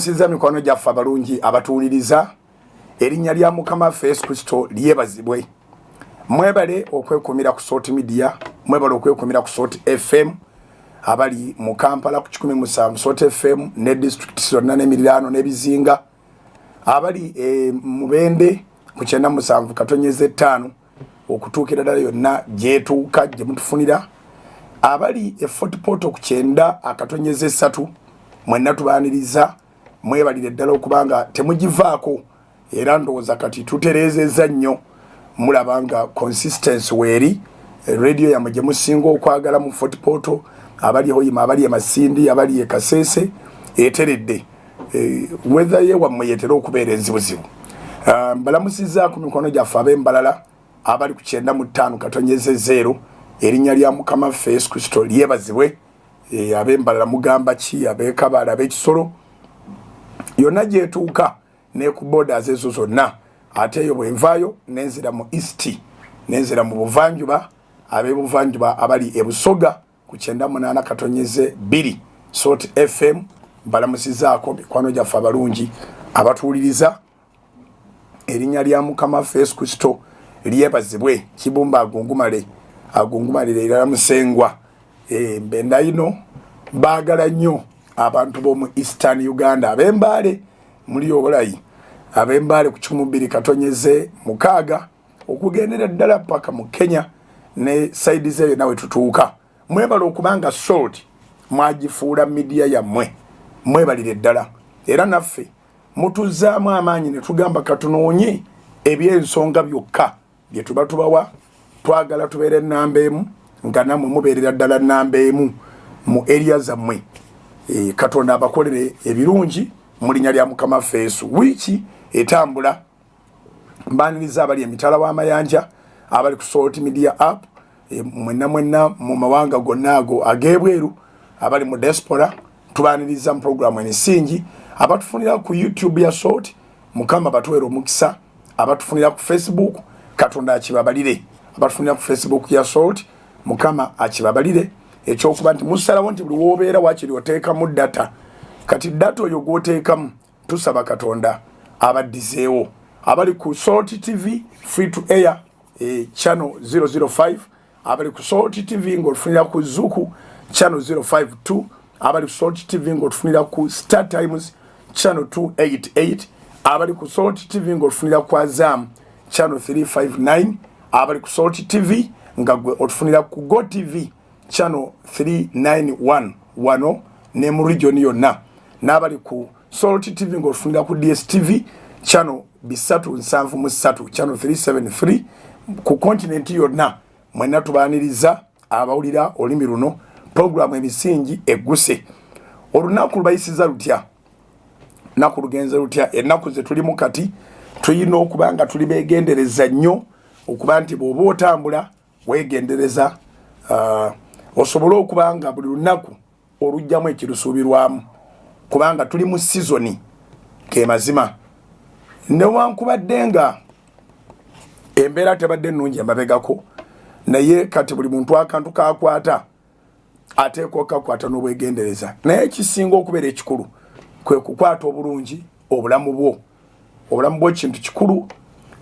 Balamusiza mikono gyaffe abalungi abatuuliriza erinnya lya Mukama Yesu Kristo lyebazibwe. Mwebale okwekumira ku Salt Media, mwebale okwekumira ku Salt FM abali mu Kampala ku 17 Salt FM ne district zonna n'emiriraano n'ebizinga, abali Mubende ku 97 katonyeze 5 okutuukira ddala yonna gyetuuka gye mutufunira, abali Fort Portal ku 9 akatonyeze 3 mwenna tubaaniriza mwebalire ddala okubanga temugivaako era ndowooza kati tutereezezza nnyo mulabanga consistency weeri radio yammwe gye musinga okwagala mu Fort Portal, abali Hoima, abali Masindi, abali Kasese eteredde weather ye wammwe yetera okubeera enzibuzibu. Mbalamusiza ku mikono gyaffe ab'embalala abali ku 95 katonyeze 0 erinnya lya Mukama Yesu Kristo lyebazibwe. Ab'embalala mugamba ki, ab'ekabala, ab'ekisolo yonna gyetuuka ne ku borders ezo zonna, ate eyo bwenvaayo nenzira mu east nenzira mu buvanjuba, ab'ebuvanjuba abali ebusoga ku 98 katonyeze 2 Salt FM. Mbalamusizaako mikwano gyaffe abalungi abatuuliriza erinnya lya Mukama Yesu Kristo lyebazibwe. Kibumba agungumalire era musengwa. Mbenda ino baagala nnyo abantu b'omu Eastern Uganda, ab'Embale muli obulayi, ab'Embale ku 12 katonyeze 6 okugendera ddala paka mu Kenya ne side zeyo nawe tutuuka. Mwebale okubanga Salt mwagifuula media yammwe, mwebalire ddala era naffe mutuzaamu amaanyi ne tugamba katunoonye eby'ensonga byokka bye tuba tubawa, twagala tubeere nnamba emu nga namwe mubeerera ddala nnamba emu mu area zammwe. Katonda abakolere ebirungi mu linnya lya Mukama Yesu. Wiiki etambula mbaaniriza abali emitala w'amayanja, abali ku Salt Media app, mwenna mu mawanga gonna ago ag'ebweru, abali mu diaspora tubaaniriza mu programu enisingi, abatufunira ku YouTube ya Salt Mukama batuwera omukisa, abatufunira ku Facebook Katonda akibabalire, abatufunira ku Facebook ya Salt Mukama akibabalire. Ekyokuba nti musalawo nti buli wobeera wakiri oteekamu data, kati data oyo gw'oteekamu tusaba Katonda abaddizeewo. Abali ku Salt TV free to air channel 005, abali ku Salt TV ng'otufunira ku Zuku channel 052, abali ku Salt TV ng'otufunira ku Star Times channel 288, abali ku Salt TV ng'otufunira ku Azam channel 359, abali ku Salt TV nga gwe otufunira ku Go TV channel 391 wano ne mu region yonna, n'abali ku Salt TV ng'otufunira ku DSTV channel 373 channel 373 ku continent yonna. Mwenna tubaaniriza abawulira olimi luno programu emisingi egguse. Olunaku lubayisiza lutya, naku lugenze lutya, ennaku ze tulimu kati tuyina okuba nga tuli beegendereza nnyo okuba nti bw'oba otambula weegendereza osobole okuba nga buli lunaku olugjamu ekirusuubirwamu, kubanga tuli mu sizoni ke mazima. Newankubadde nga embeera tebadde nnungi emabegako, naye kati buli muntu akantu kakwata ateekwa okakwata n'obwegendereza, naye ekisinga okubeera ekikulu kwe kukwata obulungi obulamu bwo. Obulamu bwo kintu kikulu.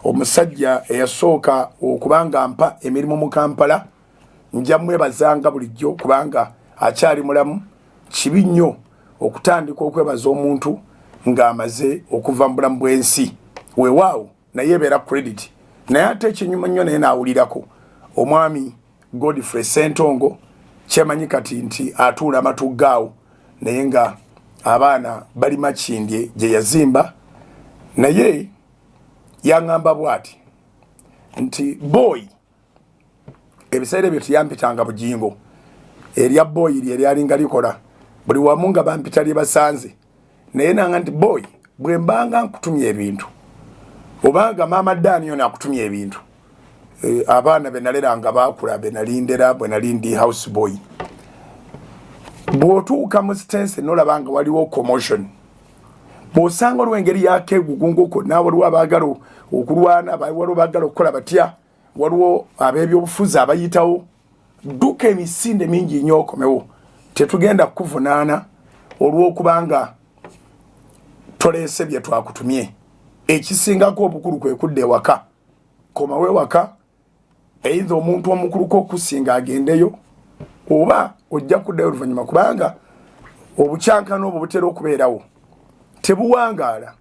Omusajja eyasooka okubanga mpa emirimu mu Kampala nja mwebazanga bulijjo kubanga akyali mulamu. Kibi nnyo okutandika okwebaza omuntu ng'amaze okuva mu bulamu bw'ensi, weewaawo naye ebeera credit. Naye ate ekinyuma nnyo naye naawulirako omwami Godfrey Ssentongo, kyemanyi kati nti atuula amatuggaawo naye nga abaana bali Makindye gye yazimba, naye yaŋŋamba bw'ati nti boy ebiseera ebyo tiyampitanga bujingo, erya boy lye lyalinga likola buli wamu nga bampita lye basanze, naye nanga nti boy bwe mbanga nkutumya ebintu obanga maama Dani yona akutumya ebintu, abaana be naleranga baakula be nalindera bwe nali ndi house boy, bw'otuuka mu sitensi n'olabanga waliwo commotion, bw'osanga olwo engeri yakeegugungo konna, waliwo abaagala okulwana, waliwo baagala okukola batya, waliwo ab'ebyobufuzi abayitawo, dduka emisinde mingi nnyo okomewo. Tetugenda kukuvunaana olw'okubanga tolese bye twakutumye ekisingako obukulu kwe kudde waka koma we waka either omuntu omukulu ko kusinga agendeyo oba ojja kuddayo oluvannyuma kubanga obukyankano obwo butera okubeerawo tebuwangaala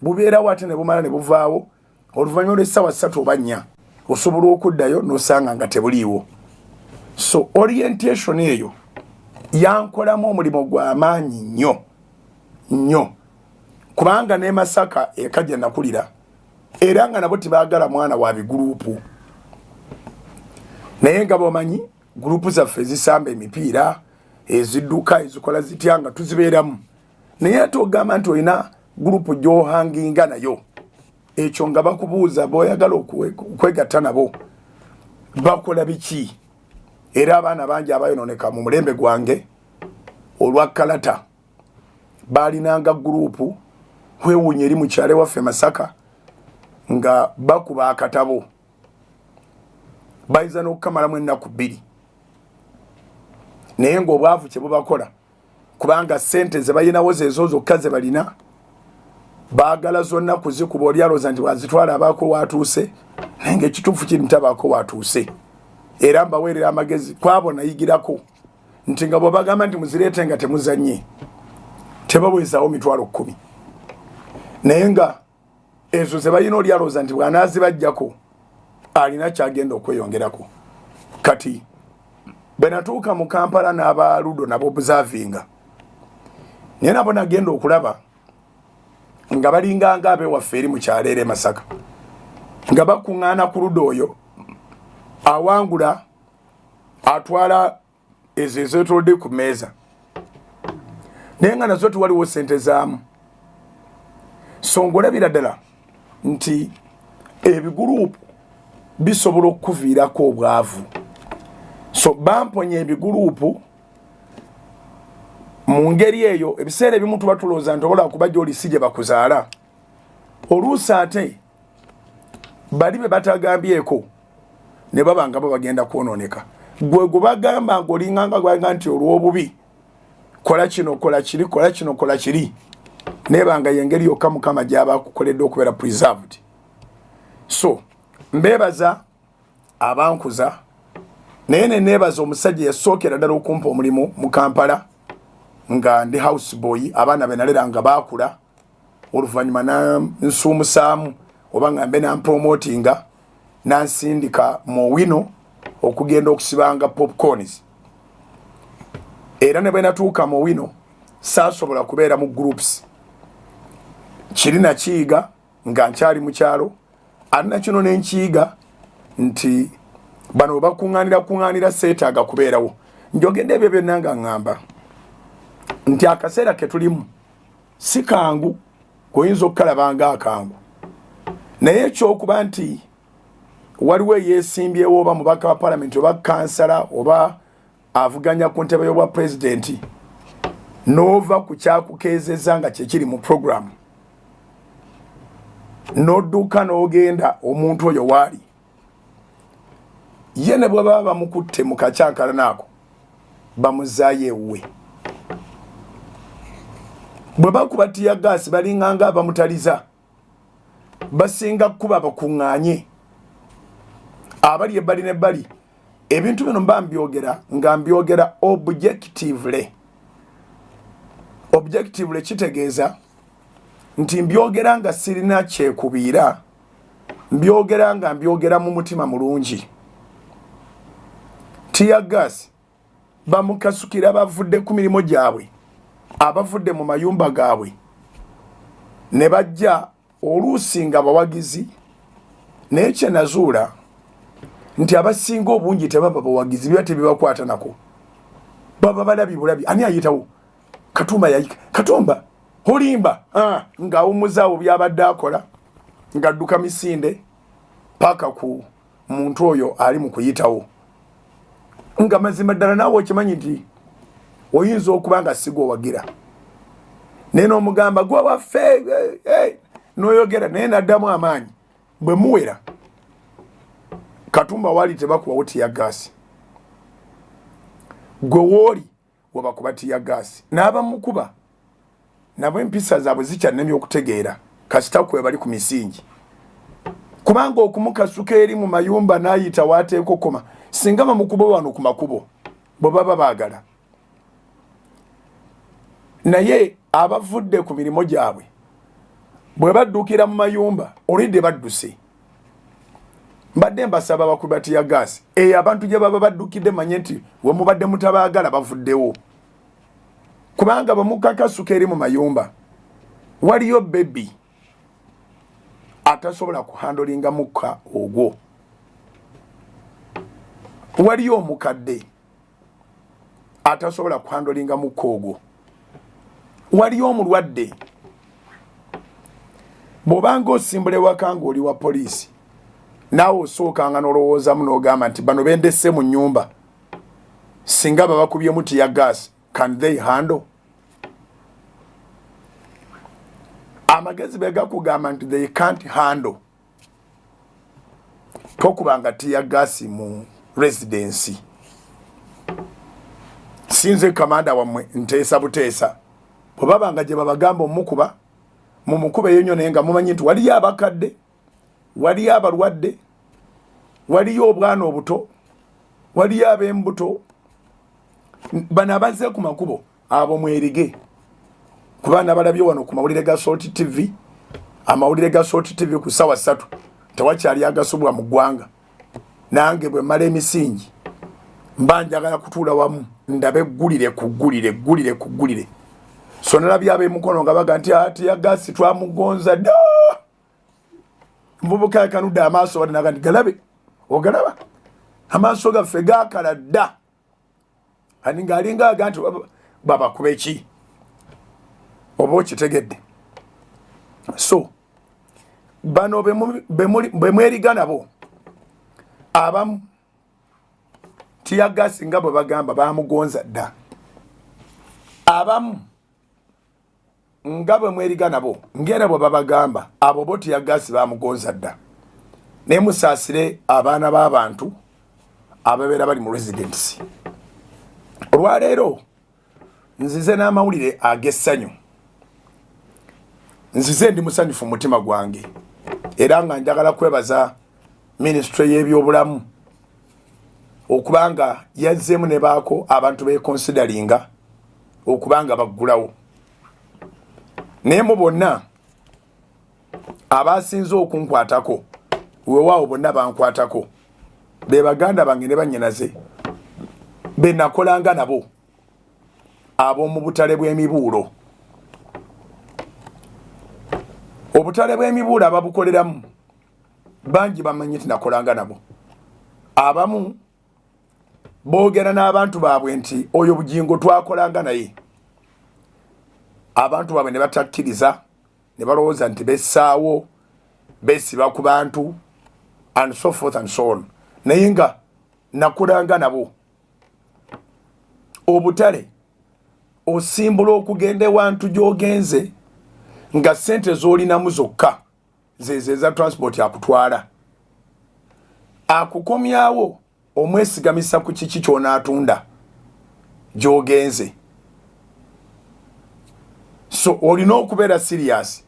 bubeerawo ate ne bumala ne buvaawo oluvannyuma lw'essaawa 3 oba 4 osobola okuddayo n'osanga nga tebuliiwo. So orientation eyo yankolamu omulimu gw'amaanyi nnyo kubanga ne Masaka ekajja nakulira era nga nabo tibaagala mwana wa biguruupu naye nga bomanyi guruupu zaffe ezisamba emipiira ezidduka ezikola zitya nga tuzibeeramu naye ate ogamba nti olina guruupu gy'ohanginga nayo ekyo nga bakubuuza bw'oyagala okwegatta nabo bakola biki. Era abaana bangi abayonooneka mu mulembe gwange olwa kalata baalinanga guruupu wewuunye eri mu kyalo waffe Masaka nga bakuba akatabo bayiza n'okukamalamu ennaku 2 naye ng'obwavu kye bubakola kubanga ssente ze balinawo zezo zokka ze balina baagala zonna kuzikuba olyalooza nti wazitwala abaako waatuuse naye ng'ekituufu kiri nti abaako waatuuse. Era mbaweerera amagezi kwabo nayigirako nti nga bwe bagamba nti muzireete nga temuzannye tebabwezaawo 10,000 naye nga ezo ze balina olyalooza nti bw'anaazibajjako alina kyagenda okweyongerako. Kati bwe natuuka mu Kampala n'aba Ludo nabo obuzaavinga naye nabo nagenda okulaba nga balinganga ab'ewaffe eri mu kyalo eri Masaka nga bakuŋŋaana ku Ludo oyo awangula atwala ezo ezeetoolodde ku mmeeza naye nga nazo tewaliwo ssente zaamu. So ng'olabira ddala nti ebiguruupu bisobola okukuviirako obwavu. So bamponya ebiguruupu mu ngeri eyo ebiseera ebimu tuba tulowooza nti obola kuba gy'oli si gye bakuzaala oluusi ate bali be batagambyeko ne baba nga bo bagenda kwonooneka. Gwe gwe bagamba ng'olinganga gwanga nti olw'obubi kola kino kola kiri kola kino kola kiri nebanga yengeri yokka Mukama gy'aba akukoledde okubeera preserved. So mbeebaza abankuza naye ne neebaza omusajja yasookera ddala okumpa omulimu mu Kampala nga ndi house boy abaana be nalera nga baakula oluvannyuma nsuumusaamu oba nga mbe nampromotinga nansindika mu Wino okugenda okusibanga popcorns. Era ne bwe natuuka mu Wino saasobola kubeera mu groups kiri nakiyiga nga nkyali mu kyalo alina kino nenkiyiga nti bano bakuŋŋaanira seetaaga kubeerawo. Njogedde ebyo byonna nga ŋŋamba nti akaseera ke tulimu si kangu kuyinza okukalabanga akangu naye ekyokuba nti waliwo eyeesimbyewo oba mubaka wa palamenti oba kansala oba avuganya ku ntebe y'obwa pulezidenti n'ova ku kyakukeezezza nga kyekiri mu programu n'odduka n'ogenda omuntu oyo waali ye ne bwe baba bamukutte mu kacyankalana ako bamuzaayo ewuwe. Bwe bakuba tiyagaasi balinganga abamutaliza basinga kuba bakuŋŋaanye abali ebbali n'ebbali. Ebintu bino mba mbyogera nga mbyogera objectively kitegeeza nti mbyogera nga sirina kyekubiira, mbyogera nga mbyogera mu mutima mulungi. Tiyagaasi bamukasukira bavudde ku mirimu gyabwe abavudde mu mayumba gaabwe ne bajja oluusi nga bawagizi naye kye nazuula nti abasinga obungi tebaba bawagizi biba tebibakwata nako baba balabi bulabi. Ani ayitawo Katumba yayika Katumba olimba nga awumuzaawo byabadde akola ng'adduka misinde paka ku muntu oyo ali mu kuyitawo nga mazima ddala naawe okimanyi nti oyinza okuba nga siga owagira naye n'omugamba gwe waffe n'oyogera naye n'addamu amaanyi bwe muwera. Katumba waali tebakubawo tiyagaasi, gwe wooli webakuba tiyagaasi n'abamukuba nabo empisa zaabwe zikyannemye okutegeera kasita kwe bali ku misingi kubanga okumukasuka eri mu mayumba n'ayita waateeko koma singa bamukubo wano ku makubo bwe baba baagala naye abavudde ku mirimu gyabwe bwe badduukira mu mayumba olidde badduse mbadde mbasaba bakubati ya gaasi abantu gye baba baddukidde manye nti we mubadde mutabaagala bavuddewo kubanga bamukakasuka eri mu mayumba waliyo bebi atasobola kuhandolinga mukka ogwo waliyo omukadde atasobola kuhandolinga mukka ogwo waliyo omulwadde bw'obanga osimbula ewaka ng'oli wa poliisi naawe osookanga n'olowoozamu n'ogamba nti bano bendesse mu nnyumba singa babakubyemu tiya gaasi can they handle amagezi begakugamba nti they can't handle tokubanga tiya gaasi mu residensi sinze kamanda wammwe nteesa buteesa bwe babanga gye babagamba omukuba mumukuba eyo nnyo naye nga mumanyi nti waliyo abakadde waliyo abalwadde waliyo obwana obuto waliyo ab'embuto bano abazze ku makubo abo mwerige kubaana balabye wano ku mawulire ga Salt TV amawulire ga Salt TV ku ssaawa 3 tewakyali agasubwa mu ggwanga nange bwe mmala emisingi mba njagala kutuula wamu ndabe eggulire ku ggulire so nalabye ab'emukono nga baga nti ati ya gaasi twamugonza dda mvubuka yakanudde amaaso wali naga nti galabe ogalaba amaaso gaffe gaakala dda ani ng'alinga aga nti babakuba eki oba okitegedde so bano be mweriga nabo abamu tiya gaasi nga bwe bagamba bamugonza dda abamu nga bwe mweriga nabo ngera bwe babagamba abo bo tiya gaasi bamugonza dda naye musaasire abaana b'abantu ababeera bali mu residensi olwaleero nzize n'amawulire ag'essanyu nzize ndi musanyufu mutima gwange era nga njagala kwebaza minisitule y'ebyobulamu okubanga yazzeemu ne baako abantu bekonsidalinga okubanga baggulawo naye mu bonna abasinze okunkwatako weewaawo bonna bankwatako be baganda bange ne bannyinaze be nakolanga nabo ab'omu butale bw'emibuulo obutale bw'emibuulo ababukoleramu bangi bamanyi nti nakolanga nabo abamu boogera n'abantu baabwe nti oyo bugingo twakolanga naye abantu baabwe ne batakkiriza ne balowooza nti bessaawo besiba ku bantu and so forth and so on naye nga nakolanga nabo obutale osimbula okugenda ewantu gy'ogenze nga sente z'olinamu zokka zeze za transport akutwala akukomyawo omwesigamisa ku kiki ky'onaatunda gy'ogenze so olina okubeera serious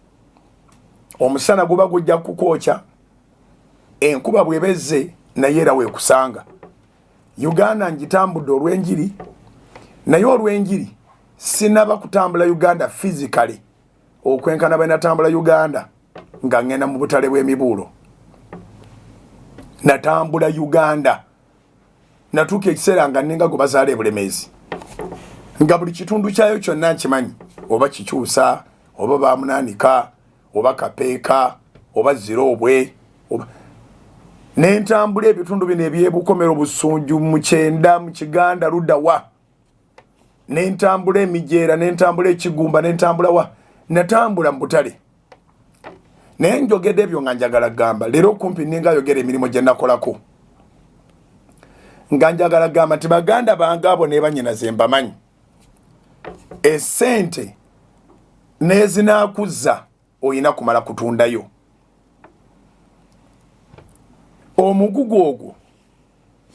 omusana guba gujja kukwokya enkuba bwebezze naye era weekusanga Uganda ngitambudde olw'enjiri naye olw'enjiri sinaba kutambula Uganda physically okwenkana bwe natambula Uganda nga ngenda mu butale bw'emibuulo natambula Uganda natuuka ekiseera nga nninga gwe bazaala ebulemeezi nga buli kitundu kyayo kyonna nkimanyi oba kikyusa oba bamunaanika oba kapeeka oba ziroobwe nentambula ebitundu bino ebyebukomero Busunju Mukyenda mu Kiganda ludda wa nentambula Emijeera nentambula Ekigumba nentambula wa natambula mu butale naye njogedde ebyo nga njagala gamba leero kumpi ninga yogera emirimu gye nakolako nga njagala gamba nti baganda bange abo ne bannyinaze mbamanyi esente nezinaakuza oyina kumala kutundayo omugugu ogwo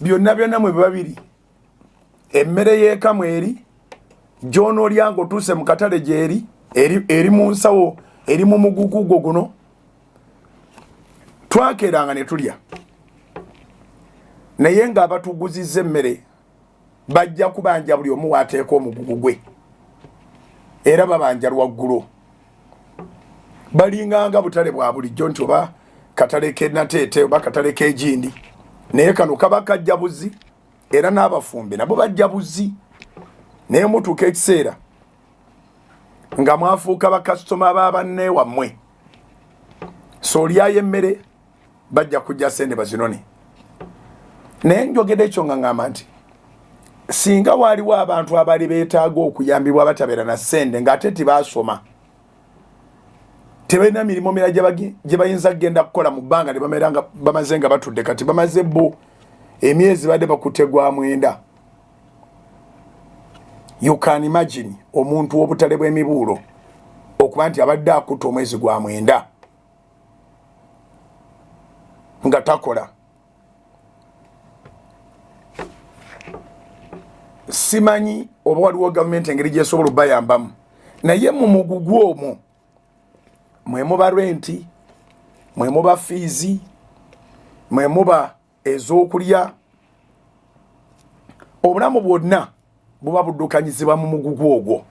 byonna byonna mwe biba biri emmere y'eka mweri gy'onoolyanga otuuse mu katale gy'eri eri mu nsawo eri mu mugugu guno twakeranga ne tulya naye nga abatuguzizza emmere bajja kubanja buli omu waateeka omugugu gwe era babanja lwaggulu balinganga butale bwa bulijjo nti oba katale k'Nateete oba katale k'Egindi naye kano kaba kajja buzi era n'abafumbe nabo bajja buzi naye mutuuka ekiseera nga mwafuuka bakasitoma b'abanne wammwe so olyayo emmere bajja kujja sente bazinone naye njogedde ekyo nga ngamba nti singa waaliwo abantu abali beetaaga okuyambibwa batabeera na ssente ng'ate tibaasoma tebalina mirimu mirala gye bayinza kgenda kukola mu bbanga ne babeera nga bamaze nga batudde kati bamaze bo emyezi badde bakutegwa mwenda. You can imagine omuntu w'obutale bw'emibuulo okuba nti abadde akutta omwezi gwa mwenda nga takola. Simanyi oba waliwo gavumenti engeri gyesobola obayambamu naye mu mugugu omwo mwe muba renti, mwe muba fiizi, mwe muba ez'okulya, obulamu bwonna buba buddukanyizibwa mu mugugu ogwo.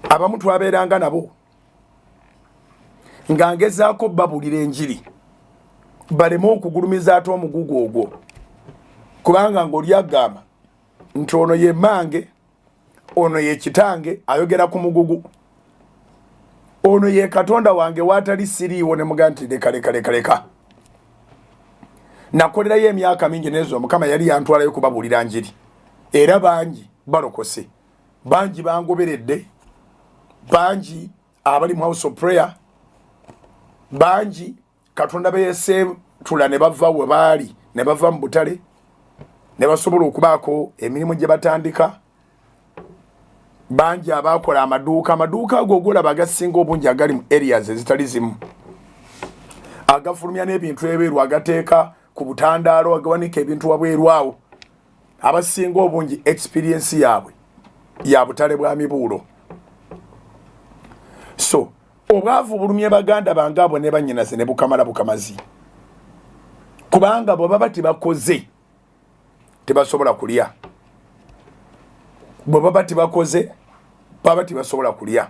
Abamu twabeeranga nabo nga ngezaako babulira enjiri baleme okugulumiza ate omugugu ogwo kubanga ng'oli agamba nti ono ye mmange, ono ye kitange ayogera ku mugugu, ono ye Katonda wange waatali siriiwo ne muga nti leka. Nakolerayo emyaka mingi nezo Mukama yali yantwalayo kubabulira njiri era bangi balokose, bangi bangoberedde, bangi abali mu house of prayer, bangi Katonda beyese tula ne bava we baali ne bava mu butale ne basobola okubaako emirimu gye batandika, bangi abakola amaduuka ago golaba agasinga obungi agali mu areas ezitali zimu, agafulumya n'ebintu ebyeru agateeka ku butandaalo agawanika ebintu wabweru awo, abasinga obungi experience yaabwe ya butale bwa mibuulo. So obwavu bulumye baganda bange abo ne bannyinaze ne bukamala bukamazi kubanga bwe baba tibakoze tebasobola kulya, bwe baba tibakoze baba tibasobola kulya.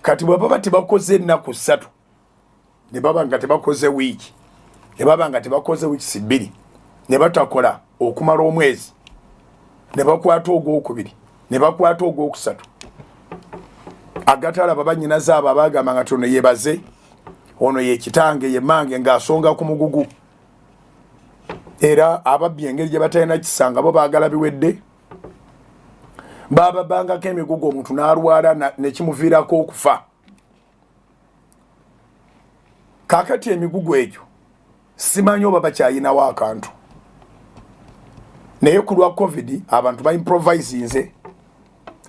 Kati bwe baba tibakoze ennaku 3 ne baba nga tebakoze wiiki, ne baba nga tebakoze wiiki 2 ne batakola okumala omwezi, ne bakwata ogwokubiri ne bakwata ogwokusatu, agatala babanyinaze abo abagamba nga tono yebaze, ono ye kitange ye mmange ng'asonga ku mugugu, era ababbi engeri gye batalina kisanga bo baagala biwedde, bababangako emigugu omuntu n'alwala ne kimuviirako okufa. Kaakati emigugu egyo simanyi oba bakyayinawo akantu, naye ku lwa covid abantu baimprovisinze,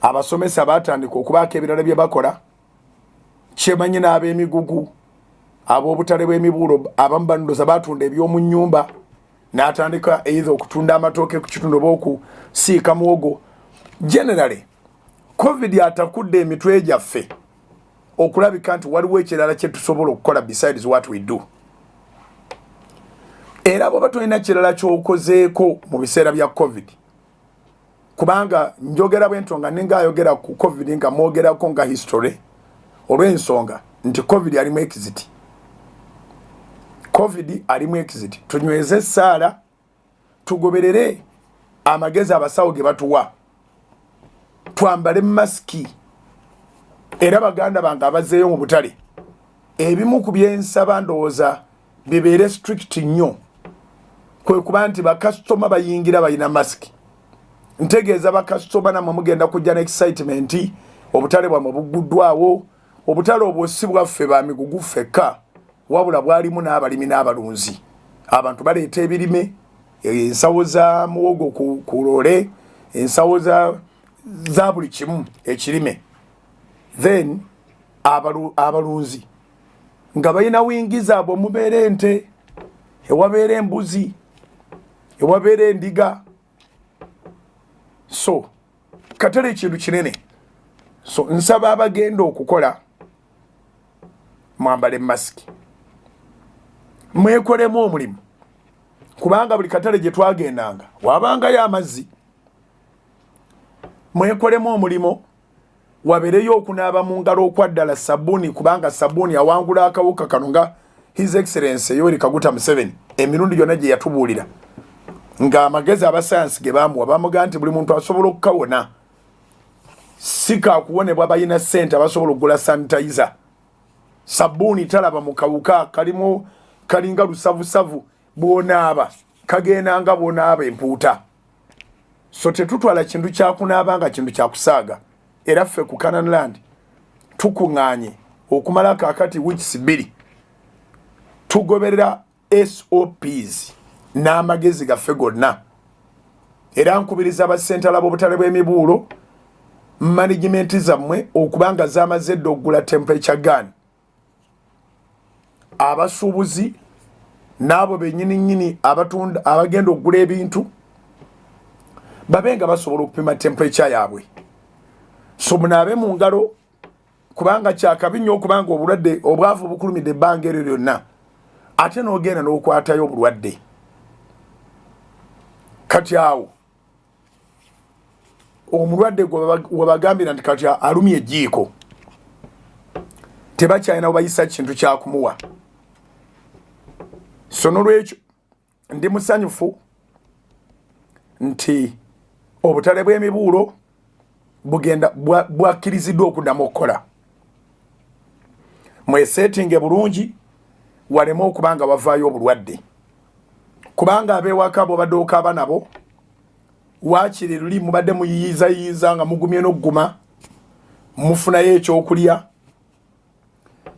abasomesa batandika okubaako ebirala bye bakola. Kyemanyi n'ab'emigugu ab'obutale bw'emibuulo abamu bandoza batunda eby'omu nnyumba, n'atandika either okutunda amatooke ku kitundu oba okusiika muwogo. Generally covid atakudde emitwe gyaffe okulabika nti waliwo ekirala kye tusobola okukola besides what we do. Era bw'oba tolina kirala ky'okozeeko mu biseera bya covid, kubanga njogera bwento nga ningaayogera ku covid nga mwogerako nga history olw'ensonga nti covid alimu exit. Covid alimu exit. Tunyweze essaala, tugoberere amagezi abasawo ge batuwa, twambale masiki. Era baganda bange abazeeyo mu butale ebimu ku byensaba ndowooza bibeere strict nnyo, kwe kuba nti bakasitoma bayingira balina masiki. Ntegeeza bakasitoma namwe mugenda kujja ne excitement, obutale bwamwe buguddwawo. Obutale obwo si bwaffe ba migugu ffekka, wabula bwalimu n'abalimi n'abalunzi. Abantu baleeta ebirime, ensawo za muwogo ku loole, ensawo za buli kimu ekirime, then abalunzi nga balina wingiza abo mubeera ente, ewabeera embuzi, ewabeera endiga. So katale ekintu kinene. So nsaba abagenda okukola mwambale mask mwekolemu omulimu kubanga buli katale gye twagendanga wabangayo amazzi mwekolemu omulimo wabereyo okunaaba mu ngalo okwaddala sabuni kubanga sabuni awangula akawuka kano nga His Excellency Yoweri Kaguta Museveni emirundi gyonna gye yatubuulira nga amagezi abasayansi ge bamuwa bamugaa nti buli muntu asobola okukawona sika kuwonebwa bayina ssente abasobola okugula sanitizer sabuni talaba mu kawuka kalimu kalinga lusavusavu bw'onaaba kagenda nga bw'onaaba empuuta so tetutwala kintu kyakunaaba nga kintu kyakusaaga era ffe ku Canaan Land tukuŋŋaanye okumala kaakati weeks 2 tugoberera SOPs n'amagezi gaffe gonna era nkubiriza abasentala b'obutale bw'emibuulo management zammwe okubanga zamaze dda okugula temperature gun abasuubuzi n'abo bennyini abatunda abagenda okugula ebintu babenga basobola okupima temperature yaabwe so munaabe mu ngalo kubanga kyakabi nnyo okubanga obulwadde obwavu bukulumidde ebbanga eryo lyonna ate n'ogenda n'okwatayo obulwadde kati awo omulwadde webagambira nti kati alumya ejjiiko tebakyalina bayisa kintu kyakumuwa so n'olwekyo ndi musanyufu nti obutale bw'emibuulo bugenda bwakkiriziddwa okuddamu okukola mwesetinge bulungi waleme okubanga wavaayo obulwadde kubanga abeewaka bw'obadde okaaba nabo waakiri luli mubadde muyiyizayiyiza nga mugumye n'ogguma mufunayo ekyokulya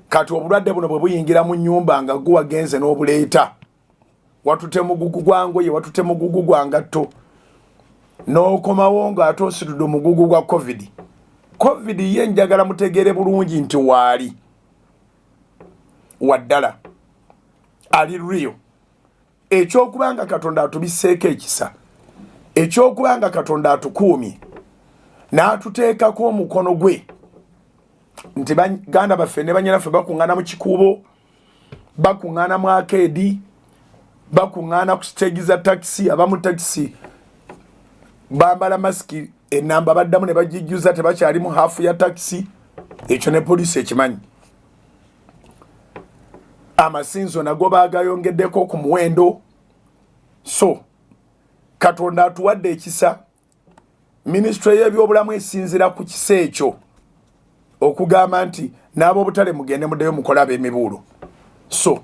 kati obulwadde buno bwe buyingira mu nnyumba nga gwe wagenze n'obuleeta watute mugugu gwa ngoye watute mugugu gwa ngatto n'okomawo ng'ate ositudde omugugu gwa covid ye njagala mutegeere bulungi nti waali waddala ali real ekyokubanga Katonda atubisseeko ekisa ekyokubanga Katonda atukuumye n'atuteekako omukono gwe nti baganda baffe ne banyinaffe bakuŋŋaana mu kikuubo bakuŋŋaana mu akeedi bakuŋŋaana ku siteegi za takisi abamu takisi bambala masiki enamba baddamu ne bagijjuza tebakyali mu haafu ya takisi ekyo ne poliisi ekimanyi amasinzo nago baagayongeddeko ku muwendo so Katonda atuwadde ekisa minisitule y'ebyobulamu esinzira ku kisa ekyo okugamba nti n'ab'obutale mugende muddeyo mukola ab'emibuulo so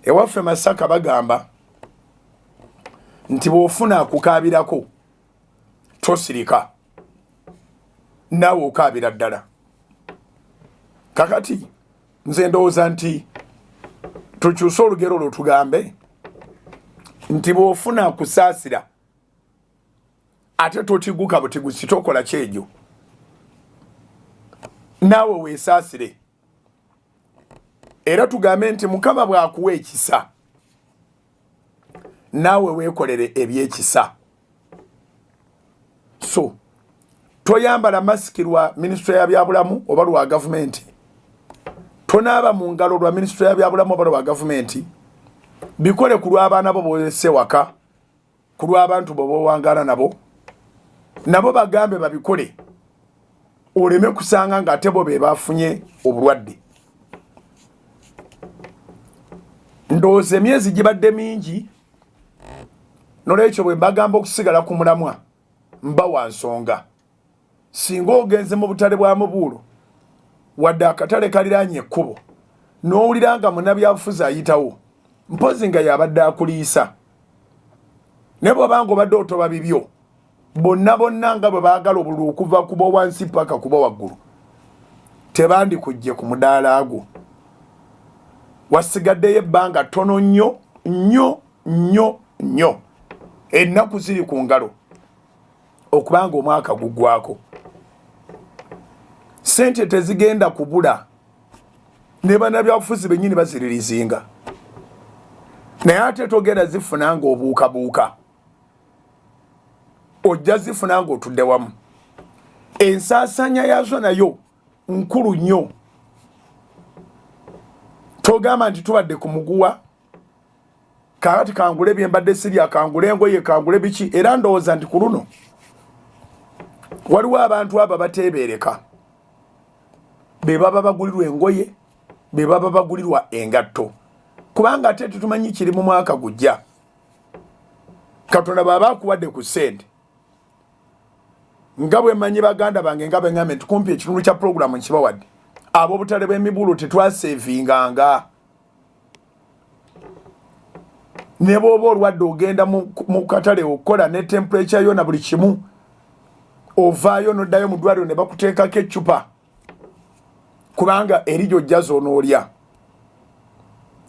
ewaffe Masaka bagamba nti bw'ofuna akukaabirako tosirika naawe okaabira ddala kakati nze ndowooza nti tukyuse olugero olwo tugambe nti bw'ofuna akusaasira ate totiguka butigusi tokola kyegyo naawe weesaasire era tugambe nti Mukama bw'akuwa ekisa naawe weekolere ebyekisa so toyambala masiki lwa minisitule y'ebyabulamu oba lwa gavumenti tonaaba mu ngalo lwa minisitule y'ebyabulamu oba lwa gavumenti bikole ku lw'abaana bo boolese waka ku lw'abantu bo bowangaala nabo bagambe babikole oleme kusanga ng'ate bo be bafunye obulwadde ndowooza emyezi gibadde mingi n'olwekyo bwe mbagamba okusigala ku mulamwa mba wa nsonga singa ogenze mu butale bwa Mubuulo wadde akatale kaliraanye ekkubo n'owulira nga munnabyabufuzi ayitawo mpozi nga yabadde akuliisa ne bw'obanga obadde otoba bibyo bonna nga bwe baagala obululu okuva kuba wansi paka kuba waggulu tebandikujje ku mudaala gwo wasigaddeyo ebbanga ttono nnyo ennaku ziri ku ngalo okubanga omwaka guggwako sente tezigenda kubula ne bannabyabufuzi bennyini baziririzinga naye ate togenda zifuna nga obuukabuuka ojja zifuna nga otudde wamu ensasanya yazo nayo nkulu nnyo. Togamba nti tubadde ku muguwa kakati kangule byembadde sirya kangule engoye kangule biki era ndowooza nti ku luno waliwo abantu abo bateebereka be baba bagulirwa engoye be baba bagulirwa engatto kubanga ate tutumanyi kiri mu mwaka gujja Katonda baba akuwadde ku ssente nga bwe mmanyi baganda bange nga bengambe tukumpi ekitundu kya programu nkibawadde abo butale bw'emibulu tetwasevinganga ne bw'oba olwadde ogenda mu katale okukola ne temperature yo na buli kimu ovaayo n'oddayo mu ddwaliro ne bakuteekako eccupa kubanga eri gy'ojja z'onoolya.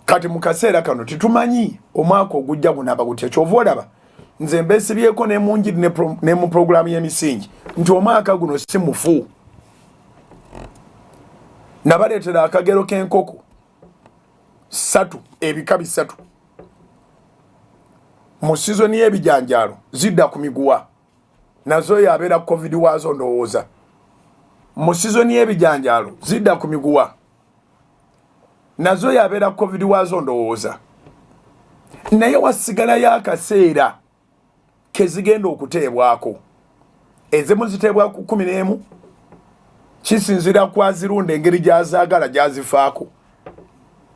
Kati mu kaseera kano tetumanyi omwaka ogujja gunaaba gutya kyova olaba nze mbeesibyeko ne mu njiri ne mu puroguramu y'emisingi nti omwaka guno si mufu. Nabaleetera akagero k'enkoko 3 ebika 3 mu sizoni y'ebijanjaalo zidda ku miguwa nazo yabeera covid waazo ndowooza. Mu sizoni y'ebijanjaalo zidda ku miguwa nazo yabeera covid waazo ndowooza. Naye wasigalayo akaseera kezigenda okuteebwako ezimu ziteebwa ku 11 kisinzira ku azirunda engeri gy'azaagala gy'azifaako.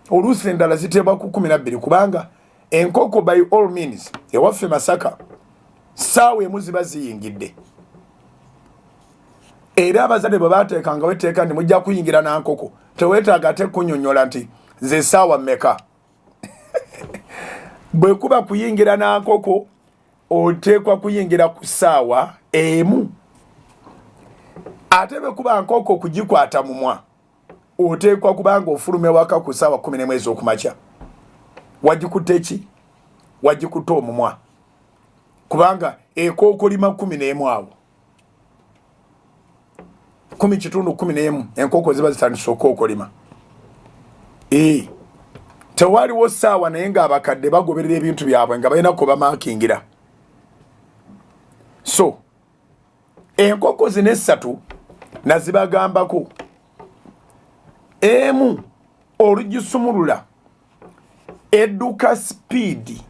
Oluusi endala ziteebwa ku 12 kubanga enkoko by all means ewaffe Masaka ssaawa emu ziba ziyingidde era abazadde bwe baateekanga weteeka nti mujja kuyingira na nkoko teweetaaga ate kunnyonnyola nti ze ssaawa mmeka. Bwe kuba kuyingira na nkoko oteekwa kuyingira ku ssaawa emu ate bwe kuba nkoko kugikwata mumwa oteekwa kubanga ofulume waka ku ssaawa 11 ez'okumakya. Wagikutte ki? Wagikutte omumwa kubanga ekookolima 11 awo 10.11 enkoko ziba zitandise okookolima. Tewaliwo ssaawa naye ng'abakadde bagoberera ebintu byabwe nga balina ko bamaakingira. So enkoko zino 3 nazibagambako emu olugisumulula edduka speed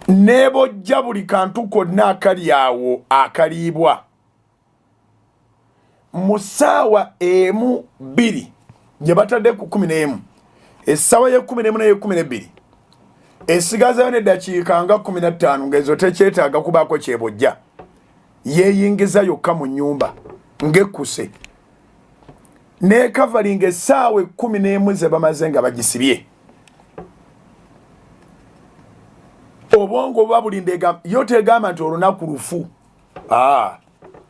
nebojja buli kantu konna akali awo akaliibwa mu ssaawa emu 2 gye batadde ku 11 essaawa ye 11 naye 12 esigazayo n'eddakiika nga 15 ng'ezo tekyetaaga kubaako kyebojja yeeyingiza yokka mu nnyumba ng'ekkuse n'ekavalinga essaawa 11 ze bamaze nga bagisibye. Obwongo buba bulindega yo tegamba nti olunaku lufu.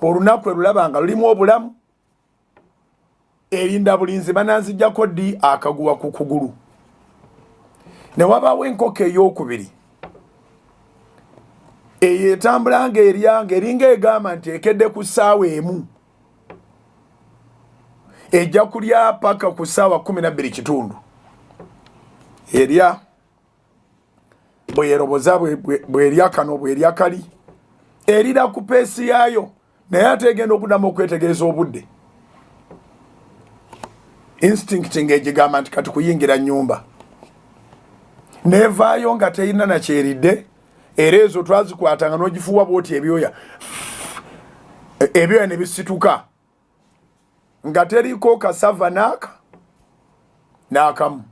Olunaku erulaba nga lulimu obulamu erinda bulinzi bananzijjako ddi akaguwa ku kugulu. Ne wabaawo enkoko ey'okubiri eyo etambula ng'eryanga eringa egamba nti ekedde ku ssaawa emu ejja kulya paka ku ssaawa 12 erya bweyeroboza bwerya kano bwerya kali erira ku peesi yaayo naye ate egenda okuddamu okwetegereza obudde. Instinct ng'egigamba nti kati kuyingira nnyumba nevaayo nga teyina nakyeridde era ezo twazikwatanga n'ogifuuwa bwoti ebyoya ne bisituka nga teriko kasava n'akamu.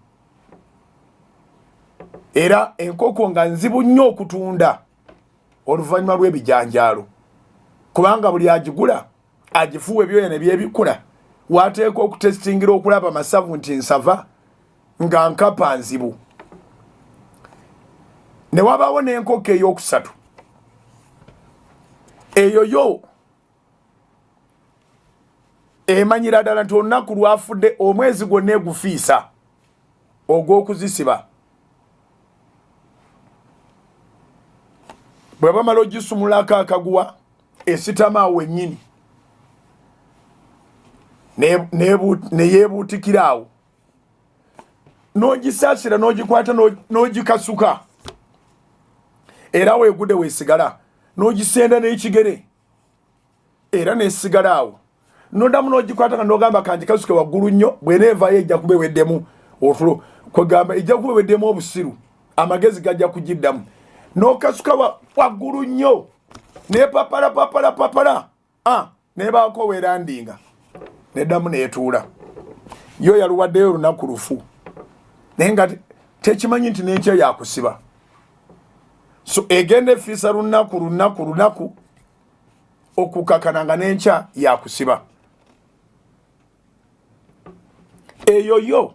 Era enkoko nga nzibu nnyo okutunda oluvannyuma lw'ebijanjaalo kubanga buli agigula agifuuwa ebyoya ne byebikula waateeka okutestingira okulaba masavu nti nsava nga nkapa nzibu. Ne wabaawo n'enkoko ey'okusatu eyo yo emanyira ddala nti olunaku lwafudde omwezi gwonna egufiisa ogw'okuzisiba. Bwe bamala ogisumulako akaguwa esitama awo ennyini neyeebuutikira awo n'ogisaasira n'ogikwata n'ogikasuka era weegudde weesigala n'ogisenda n'ekigere era nesigalawo nodamu nogikwata nogamba kanji kasuke waggulu nnyo bwenevayo ejja kubeweddemu otulo kwegamba ejja kubeweddemu obusiru amagezi gajja kugiddamu nokasuka waggulu nnyo nepapala nebaako werandinga neddamu netuula yo yaluwaddeyo olunaku lufu naye nga tekimanyi nti nenkya yakusiba so egenda efiisa lunaku okukakana nga nenkya yakusiba eyo yo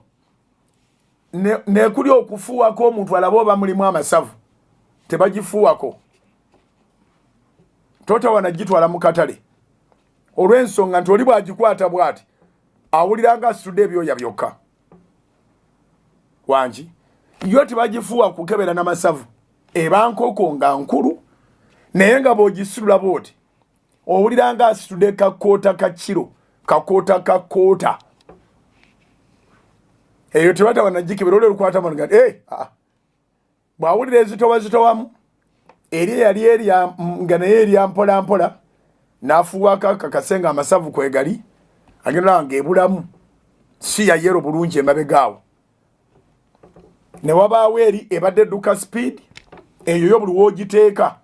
nekuli okufuuwako omuntu alaba oba mulimu amasavu tebagifuuwako totawana gitwala mu katale olw'ensonga nti oli bwagikwata bw'ati awulira nga asitudde ebyoya byokka wangi yo tebagifuuwa kukebera n'amasavu eba nkoko nga nkulu naye nga bw'ogisitula bw'oti owulira nga asitudde kakoota ka kiro kakoota ka koota eyo tebatawana gikebera oli olukwatamu nga bw'awulira ezitowazitowamu eri yali nga naye erya mpolampola n'afuuwako akakase nga amasavu kwegali agenda nga ebulamu si ya yero bulungi emabegaawo ne wabaawo eri ebadde edduka speed eyo yo buli woogiteeka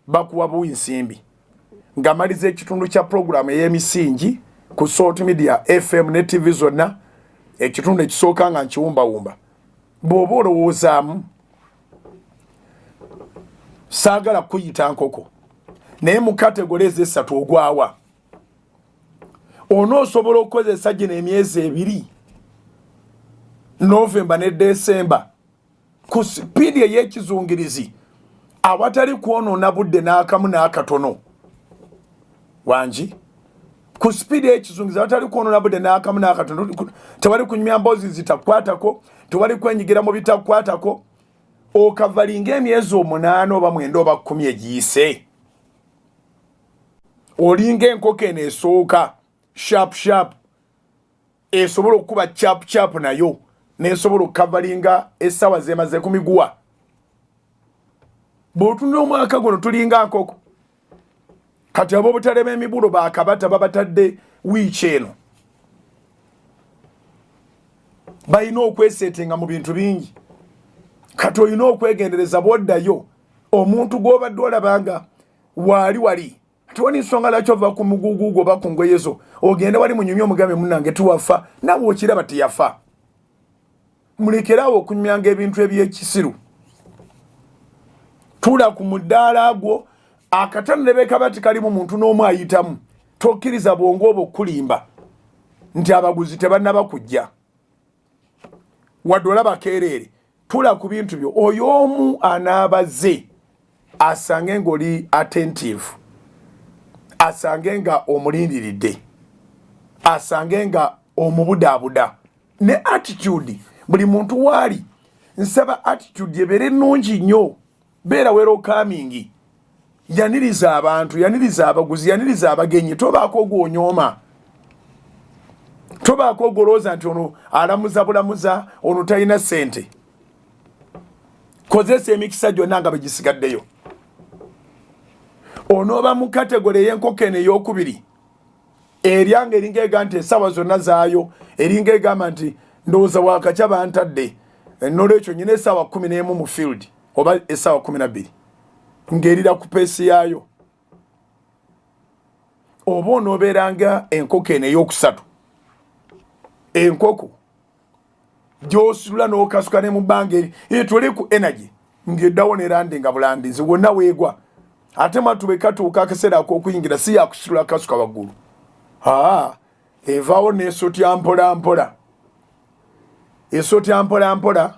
bakuwa buwinsimbi ng'amaliza ekitundu kya puroguramu ey'emisingi ku Salt Media FM ne TV zonna ekitundu ekisooka nga nkiwumbawumba bw'oba olowoozaamu saagala kuyita nkoko naye mu kategole ez'essatu ogwawa onoosobola okukozesa gino emyezi 2 Novemba ne Desemba ku sipiidi ey'ekizungirizi awatali kwonoona budde n'akamu n'akatono wangi ku sipiidi ey'ekizungirizi awatali kwonoona budde n'akamu n'akatono tewali kunyumya mboozi zitakwatako tewali kwenyigira mu bitakwatako okavalinga emyezi 8 oba 9 oba 10 egiyise olinga enkoko eno esooka sharp esobola okuba chap nayo nesobola okukavalinga essaawa zemaze kumiguwa bw'otunula omwaka guno tulinga nkoko kati abo obutalema emibulo bakabata babatadde wiiki eno balina okweseetenga mu bintu bingi kati olina okwegendereza bwoddayo omuntu gw'obadde olabanga wali tiwani nsonga laki ova ku mugugu gwo oba ku ngoye zo ogenda wali munyumya omugambe munnange tuwafa nawe okiraba teyafa mulekerawo okunyumyanga ebintu ebyekisiru tuula ku mudaala gwo akatano ne beekaba tikalimu muntu n'omu ayitamu tokkiriza bwongo obwo okulimba nti abaguzi tebannaba kujja wadde olaba keereere tuula ku bintu byo oyo omu anaabaze asange ng'oli attentive asange nga omulindiridde asange nga omubudaabuda ne attitude buli muntu waali nsaba attitude ebeere nnungi nnyo beera welcoming yaniriza abantu yaniriza abaguzi yaniriza abagenyi tobaako gw'onyooma tobaako ogolooza nti ono alamuza bulamuza ono talina ssente kozesa emikisa gyonna nga begisigaddeyo onooba mu kategole ey'enkoko eno ey'okubiri eryanga eringa ega nti essaawa zonna zaayo eringa egamba nti ndowooza wakakya bantadde nolwekyo nyina essaawa 11 mu field oba essaawa 12 ng'erira ku peesi yaayo oba onoobeeranga enkoko eno ey'okusatu enkoko gy'ositula n'okasuka ne mu bbanga eri tuli ku energy ng'eddawo nerandinga bulandinzi wonna weegwa ate matube katuuka akaseera ak'okuyingira si yakusitula kasuka waggulu evaawo n'esotya mpola esotya mpola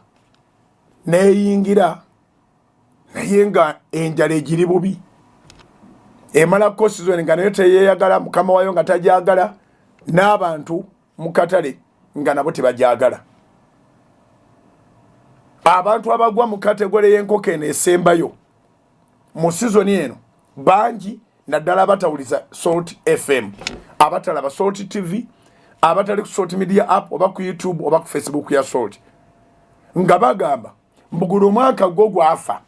neeyingira naye nga enjala egiri bubi emala kosizoni nga nayo teyeeyagala mukama wayo nga tajagala n'abantu mu katale nga nabo tebajagala abantu abagwa mu kategole y'enkoko eno esembayo mu sizoni eno bangi naddala abatawuliza Salt FM abatalaba Salt TV abatali ku Salt Media app oba ku YouTube oba ku Facebook ya Salt nga bagamba mbugula omwaka gwo gwafa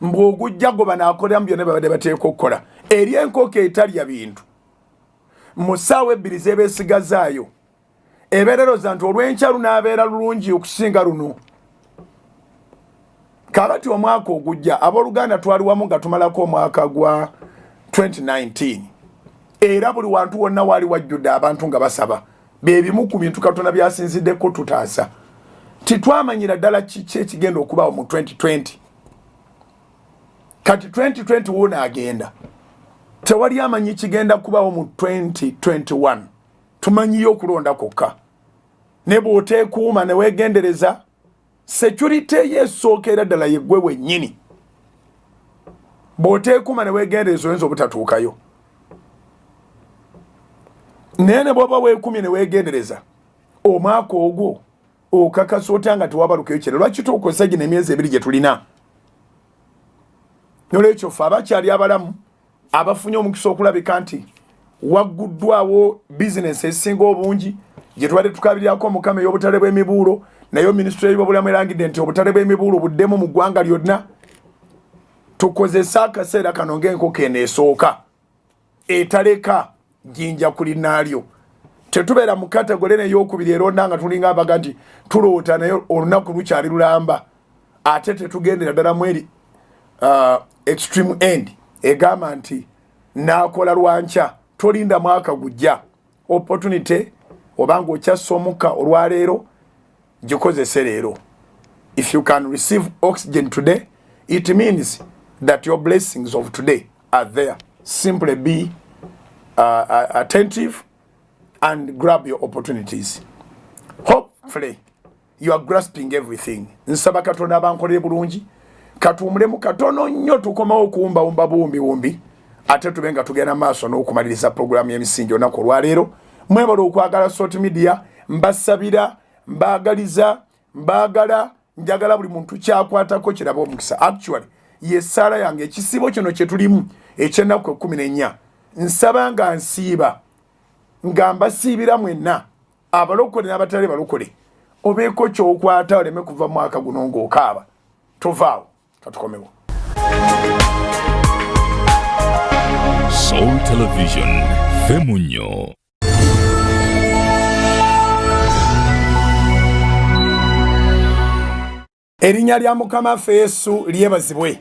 mbogujja goba nakolera mu byonna babadde bateeka okukola eri enkoko etali ya bintu mu ssaawa ebbiri z'ebeesigazaayo ebeereroza nti olw'enkya lunaabeera lulungi okusinga luno. Kakati omwaka ogujja abooluganda twali wamu nga tumalako omwaka gwa 2019 era buli wantu wonna waali wajjudde abantu nga basaba beebimu ku bintu Katonda byasinziddeko tutaasa. Titwamanyira ddala kiki ekigenda okubaawo mu 2020 kati 2020 wona agenda tewali amanyi kigenda kubaawo mu 2021 tumanyiyo okulonda kokka ne bw'oteekuuma ne weegendereza security yesookera ddala yeggwe wennyini bw'oteekuuma ne weegendereza oyinza obutatuukayo naye ne bw'oba weekumye ne weegendereza omwaka ogwo okakasa otya nga tewabalukayo kire lwaki tukozesa gino emyezi ebiri gye tulina. Nolwekyo ffe abakyali abalamu abafunye omukisa okulabika nti wagguddwawo bizinesi esinga obungi gye tubadde tukabirirako Mukama ey'obutale bw'emibuulo naye minisitule y'ebyobulamu erangidde nti obutale bw'emibuulo buddemu mu ggwanga lyonna. Tukozesa akaseera kano ng'enkoko eneesooka etaleka jjinja kulinaalyo. Tetubeera mu kategole n'eyokubiri eronda nga tulinga abaga nti tuloota naye olunaku lukyali lulamba ate tetugendera ddala mu eri extreme end egamba nti naakola lwankya tolinda mwaka gujja. Opportunity obanga okyassa omukka olwaleero gikozese leero. If you can receive oxygen today it means that your blessings of today are there. Simply be attentive and grab your opportunities. Hopefully you are grasping everything. Nsaba Katonda abankolere bulungi katuumulemu katono nnyo tukomawo okuwumbawumba buwumbi ate tubenga tugenda maaso n'okumaliriza programu y'emisingi olunaku olwaleero. Mwebale okwagala Salt Media mbasabira mbaagaliza mbaagala njagala buli muntu kyakwatako kiraba omukisa. Actually yessaala yange ekisibo kino kye tulimu eky'ennaku 14 nsaba nga nsiiba nga mbasiibira mwenna abalokole n'abatali balokole obeeko ky'okwata oleme kuva mu mwaka guno ng'okaaba tovaawo katukomewo. Soul Television Femunyo. Erinnya lya Mukama ffe Yesu lyebazibwe.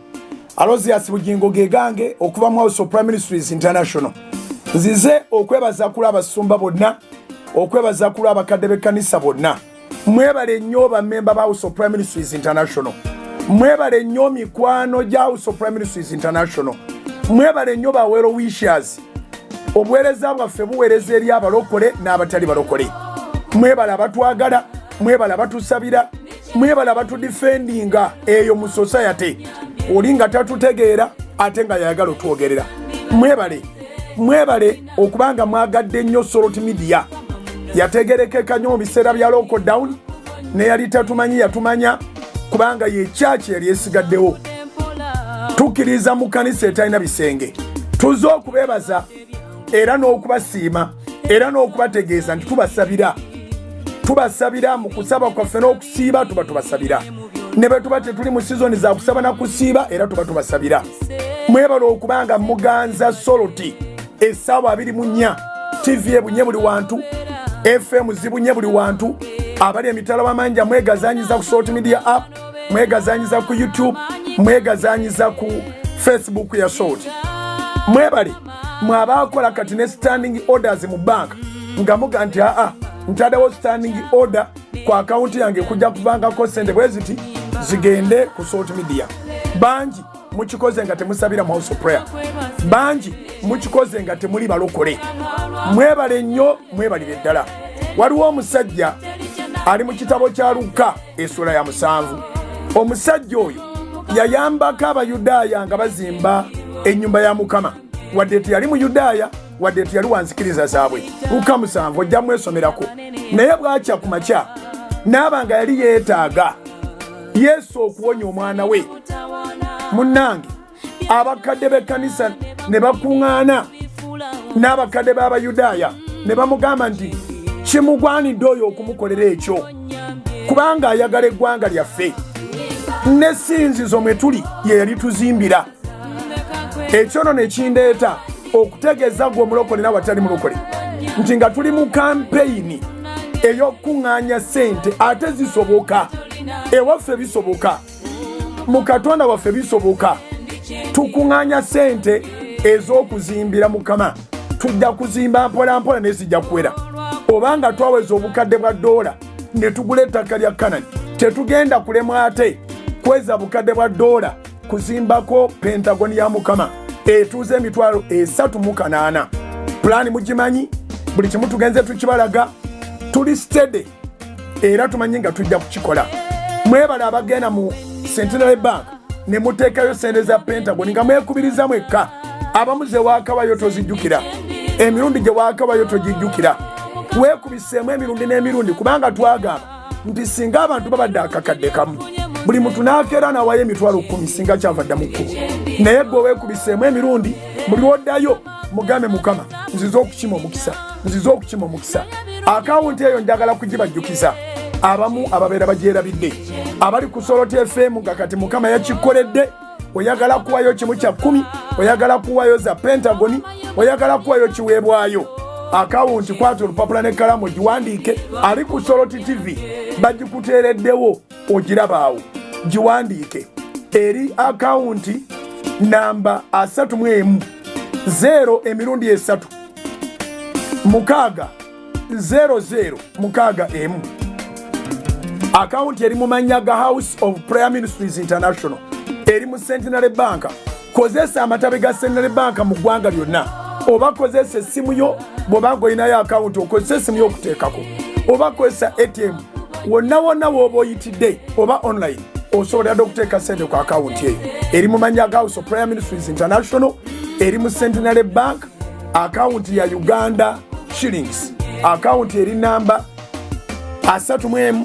Alozias Bugingo gegange okuva mu House of Prime Ministries International. Nzize okwebaza kula abasumba bonna, okwebaza kula abakadde b'ekkanisa bonna. Mwebale nnyo bammemba ba House of Prime Ministries International. Mwebale nnyo mikwano gya House of Prime Ministries International. Mwebale nnyo bawero wishers. Obuweereza bwaffe buweereza eri abalokole n'abatali balokole. Mwebale abatwagala, mwebale abatusabira, mwebale abatudifendinga eyo mu society. Oli nga tatutegeera ate nga yayagala otwogerera. Mwebale okubanga mwagadde nnyo Salt Media. Yategerekeka nnyo mu biseera bya lockdown ne yali tatumanyi yatumanya kubanga ye church yali esigaddewo. Tukkiriza mu kanisa etalina bisenge. Tuze okubeebaza era n'okubasiima era n'okubategeeza nti tubasabira mu kusaba kwaffe n'okusiiba tubasabira. Ne bwe tuba tetuli mu season za kusaba na kusiiba era tubasabira. Mwebale okubanga muganza Salt essaawa 24 TV ebunye buli wantu FM zibunye buli wantu abali emitala w'amanja mwegazanyiza ku Salt Media app mwegazanyiza ku YouTube mwegazanyiza ku Facebook ya Salt. Mwebale mwabakola kati ne standing orders mu bank nga muga nti ntadawo standing order ku account yange kujja kubanga ko sente bweziti zigende ku Salt Media. Banji mukikoze nga temusabira mu House of Prayer. Banji mukikoze nga temuli balokole. Mwebale nnyo mwebalire ddala. Waliwo omusajja ali mu kitabo kya Luka essula ya 7. Omusajja oyo yayambako Abayudaaya nga bazimba ennyumba ya Mukama. Wadde teyali mu Yudaaya wadde teyali wanzikiriza zaabwe. Luka 7 ojja mwesomerako. Naye bwakya ku makya n'abanga yali yeetaaga Yesu okuwonya omwana we. Munnange abakadde b'ekkanisa ne bakuŋŋaana n'abakadde b'Abayudaaya ne bamugamba nti kimugwanidde oyo okumukolera ekyo kubanga ayagala eggwanga lyaffe. n'essinzizo mwe tuli ye yali tuzimbira. Ekyono ne kindeeta okutegeeza gwe omulokole n'abatali mulokole nti nga tuli mu kampeyini ey'okuŋŋaanya ssente ate zisoboka. Ewaffe bisoboka, mu Katonda waffe bisoboka. Tukuŋŋaanya ssente ez'okuzimbira Mukama. Tujja kuzimba mpola mpola nezijja kuwera. Obanga twaweza obukadde bwa $, ne tugula ettaka lya Kanani, tetugenda kulema ate kweza bukadde bwa $, kuzimbako Pentagon ya Mukama etuuze $38,000. Pulaani mugimanyi, buli kimu tugenze tukibalaga, tuli steady era tumanyi nga tujja kukikola. Mwebale abagenda mu Centenary Bank ne muteekayo sente za Pentagon nga mwekubiriza mwekka. Abamu ze waakabayo tozijjukira, emirundi gye waakabayo togijjukira. Weekubiseemu emirundi n'emirundi, kubanga twagamba nti singa abantu babadde akakadde kamu buli muntu n'akeera n'awayo $10,000 singa kyavadda mu kkubo. Naye gwe weekubiseemu emirundi, buli lwoddayo mugambe Mukama nzize okukima omukisa, nzize okukima omukisa. Akawunti eyo njagala kugibajjukiza abamu ababeera bagyerabidde, abali ku Soroti FM nga kati Mukama yakikoledde. Oyagala kuwayo kimu kya 10, oyagala kuwayo za Pentagon, oyagala kuwayo kiweebwayo. Akawunti kwata olupapula n'ekkalamu giwandiike. Ali ku Soroti TV bagikuteereddewo, ogirabaawo, giwandiike. Eri akawunti namba 31 0 emirundi 3 6 00 6 1. Akawunti eri mu mannya ga House of Prayer Ministries International, eri mu Centenary Bank. Kozesa amatabe ga Centenary Bank mu ggwanga lyonna, oba kozesa essimu yo bw'oba ng'olinayo akawunti okozesa essimu yo okuteekako, oba kozesa ATM. Wonna wonna w'oba oyitidde oba online osobola dde okuteeka ssente ku akawunti eyo. Eri mu mannya ga House of Prayer Ministries International, eri mu Centenary Bank. Akawunti ya Uganda shillings, akawunti eri namba 31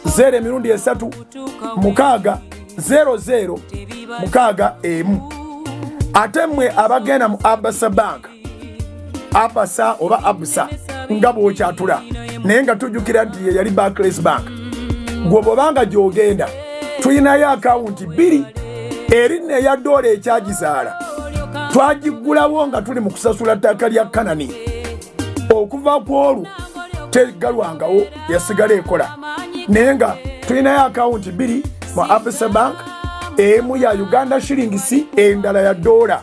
0 emirundi 3 6 00 6 1. Ate mmwe abagenda mu Abasa Bank, Abasa oba Abusa nga bw'okyatula, naye nga tujjukira nti ye yali Barclays Bank. Gwe bw'obanga gy'ogenda tulinayo akawunti 2 eri neya $1 ekyagizaala. Twagigulawo nga tuli mu kusasula ttaka lya Kanani. Okuva ku olwo tegalwangawo, yasigala ekola. Naye nga tulinayo akawunti 2 mu Abasa Bank, emu ya Uganda shillings, endala ya $.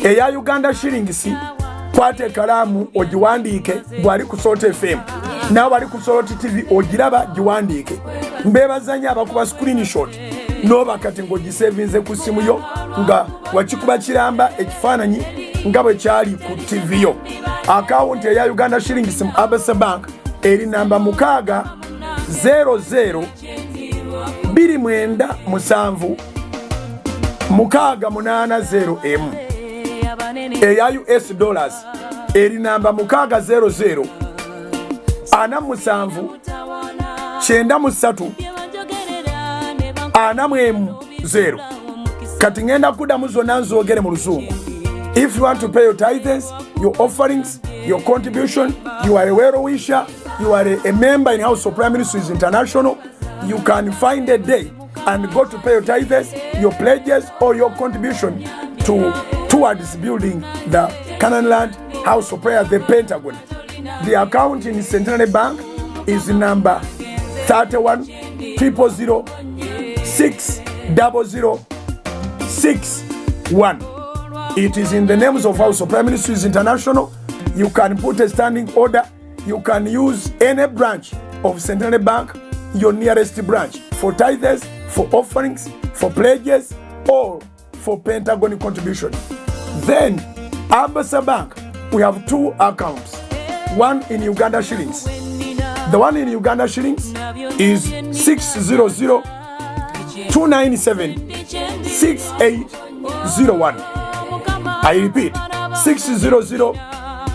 Eya Uganda shillings kwata ekalamu ogiwandiike, bwali ku Soroti FM nawe bali ku Soroti TV ogiraba giwandiike. Mbebazanya abakuba screenshot noba kati ng'ogisevinze ku simu yo nga wakikuba kiramba ekifaananyi nga bwe kyali ku TV yo. Akawunti eya Uganda shillings mu Abasa Bank eri namba 6 00 29 7 680 M. Eya US dollars eri namba 600 47 93 0. Kati ngenda kudamu zonna nzogere mu Luzungu. If you want to pay your tithes, your offerings, your contribution, you are a well-wisher, you are a member in House of Prayer Ministries International, you can find a day and go to pay your tithes, your pledges, or your contribution towards building the Canaan Land House of Prayer, the Pentagon. The account in Centenary Bank is number 31 000 600 61. It is in the names of House of Prayer Ministries International. You can put a standing order. You can use any branch of Centenary Bank, your nearest branch, for tithes, for offerings, for pledges, or for Pentagon contribution. Then, Abasa Bank, we have 2 accounts. One in Uganda shillings. The one in Uganda shillings is 600 297 6801. I repeat, 600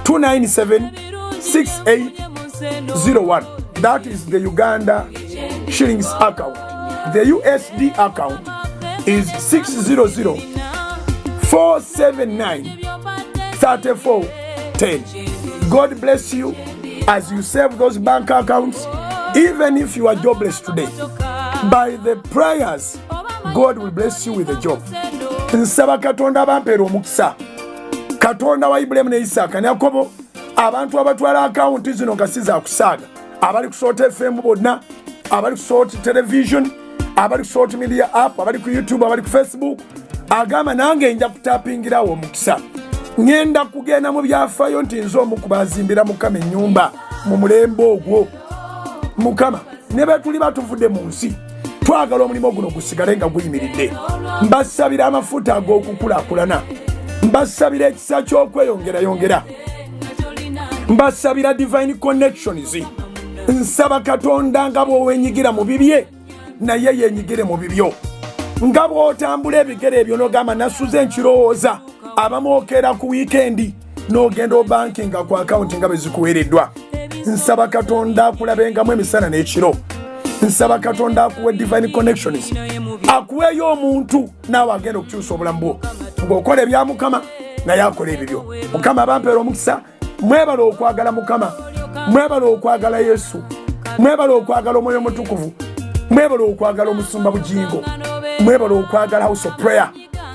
297 6801. That is the Uganda shillings account. The USD account is 600 479 3410. God bless you as you save those bank accounts, even if you are jobless today. by the prayers God will bless you with a job. Nsaba Katonda bampeera omukisa. Katonda wa Ibrahim ne Isaka ne Yakobo abantu abatwala account zino nga siza kusaaga abali ku Salt FM bonna abali ku Salt Television abali ku Salt Media app abali ku YouTube abali ku Facebook agamba nange nja kutapingirawo omukisa ngenda kugenda mu byafaayo nti nzo omukubazimbira Mukama ennyumba mu mulembe ogwo Mukama ne betuli batuvudde mu nsi twagala omulimu guno gusigale nga guyimiridde mbasabira amafuta ag'okukulaakulana mbasabira ekisa ky'okweyongera mbasabira divine connections nsaba Katonda nga bw'owenyigira mu bibye naye yenyigire mu bibyo nga bw'otambula ebigere ebyo n'ogamba nasuze nkirowooza abamu okeera ku wiikendi n'ogenda obankinga ku akawunti nga bwe zikuweereddwa nsaba Katonda akulabengamu emisana n'ekiro nsaba Katonda akuwe divine connections akuweeyo omuntu naawe agenda okukyusa obulamu bwo ng'okola ebya Mukama naye akola ebibyo. Mukama bampeera omukisa. Mwebale okwagala Mukama, mwebale okwagala Yesu, mwebale okwagala Omwoyo Omutukuvu, mwebale okwagala Omusumba Bugingo, mwebale okwagala House of Prayer,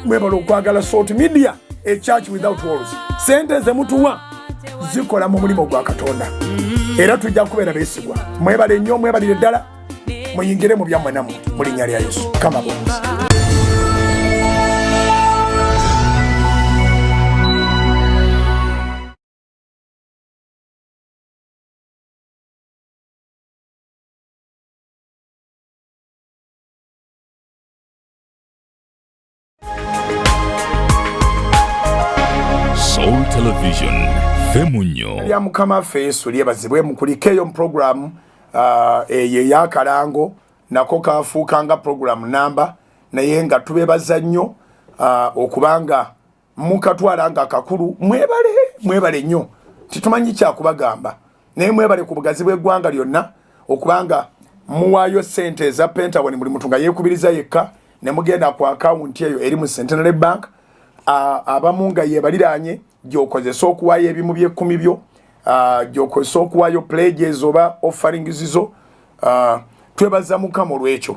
mwebale okwagala Salt Media, a church without walls. Sente ze mutuwa zikola mu mulimo gwa Katonda era tujja kubeera beesigwa. Mwebale nnyo, mwebalire ddala, muyingire mu byammwe nammwe mu linnya lya Yesu. Kama bonus. Soul Television Femunyo ya Mukama Yesu lyebazibwe mukulikeyo mu program eye ya Kalango nako kafuukanga program namba naye nga tubebaza nnyo okubanga mukatwalanga akakulu mwebale nnyo titumanyi kyakubagamba naye mwebale ku bugazi bw'eggwanga lyonna okubanga muwaayo sente eza Pentagon buli muntu nga yeekubiriza yekka ne mugenda ku akawunti eyo eri mu Centenary Bank abamu nga yebaliranye gyokozesa okuwaayo ebimu by'ekkumi byo gyokozesa okuwaayo pledges oba offerings zo twebaza Mukama olw'ekyo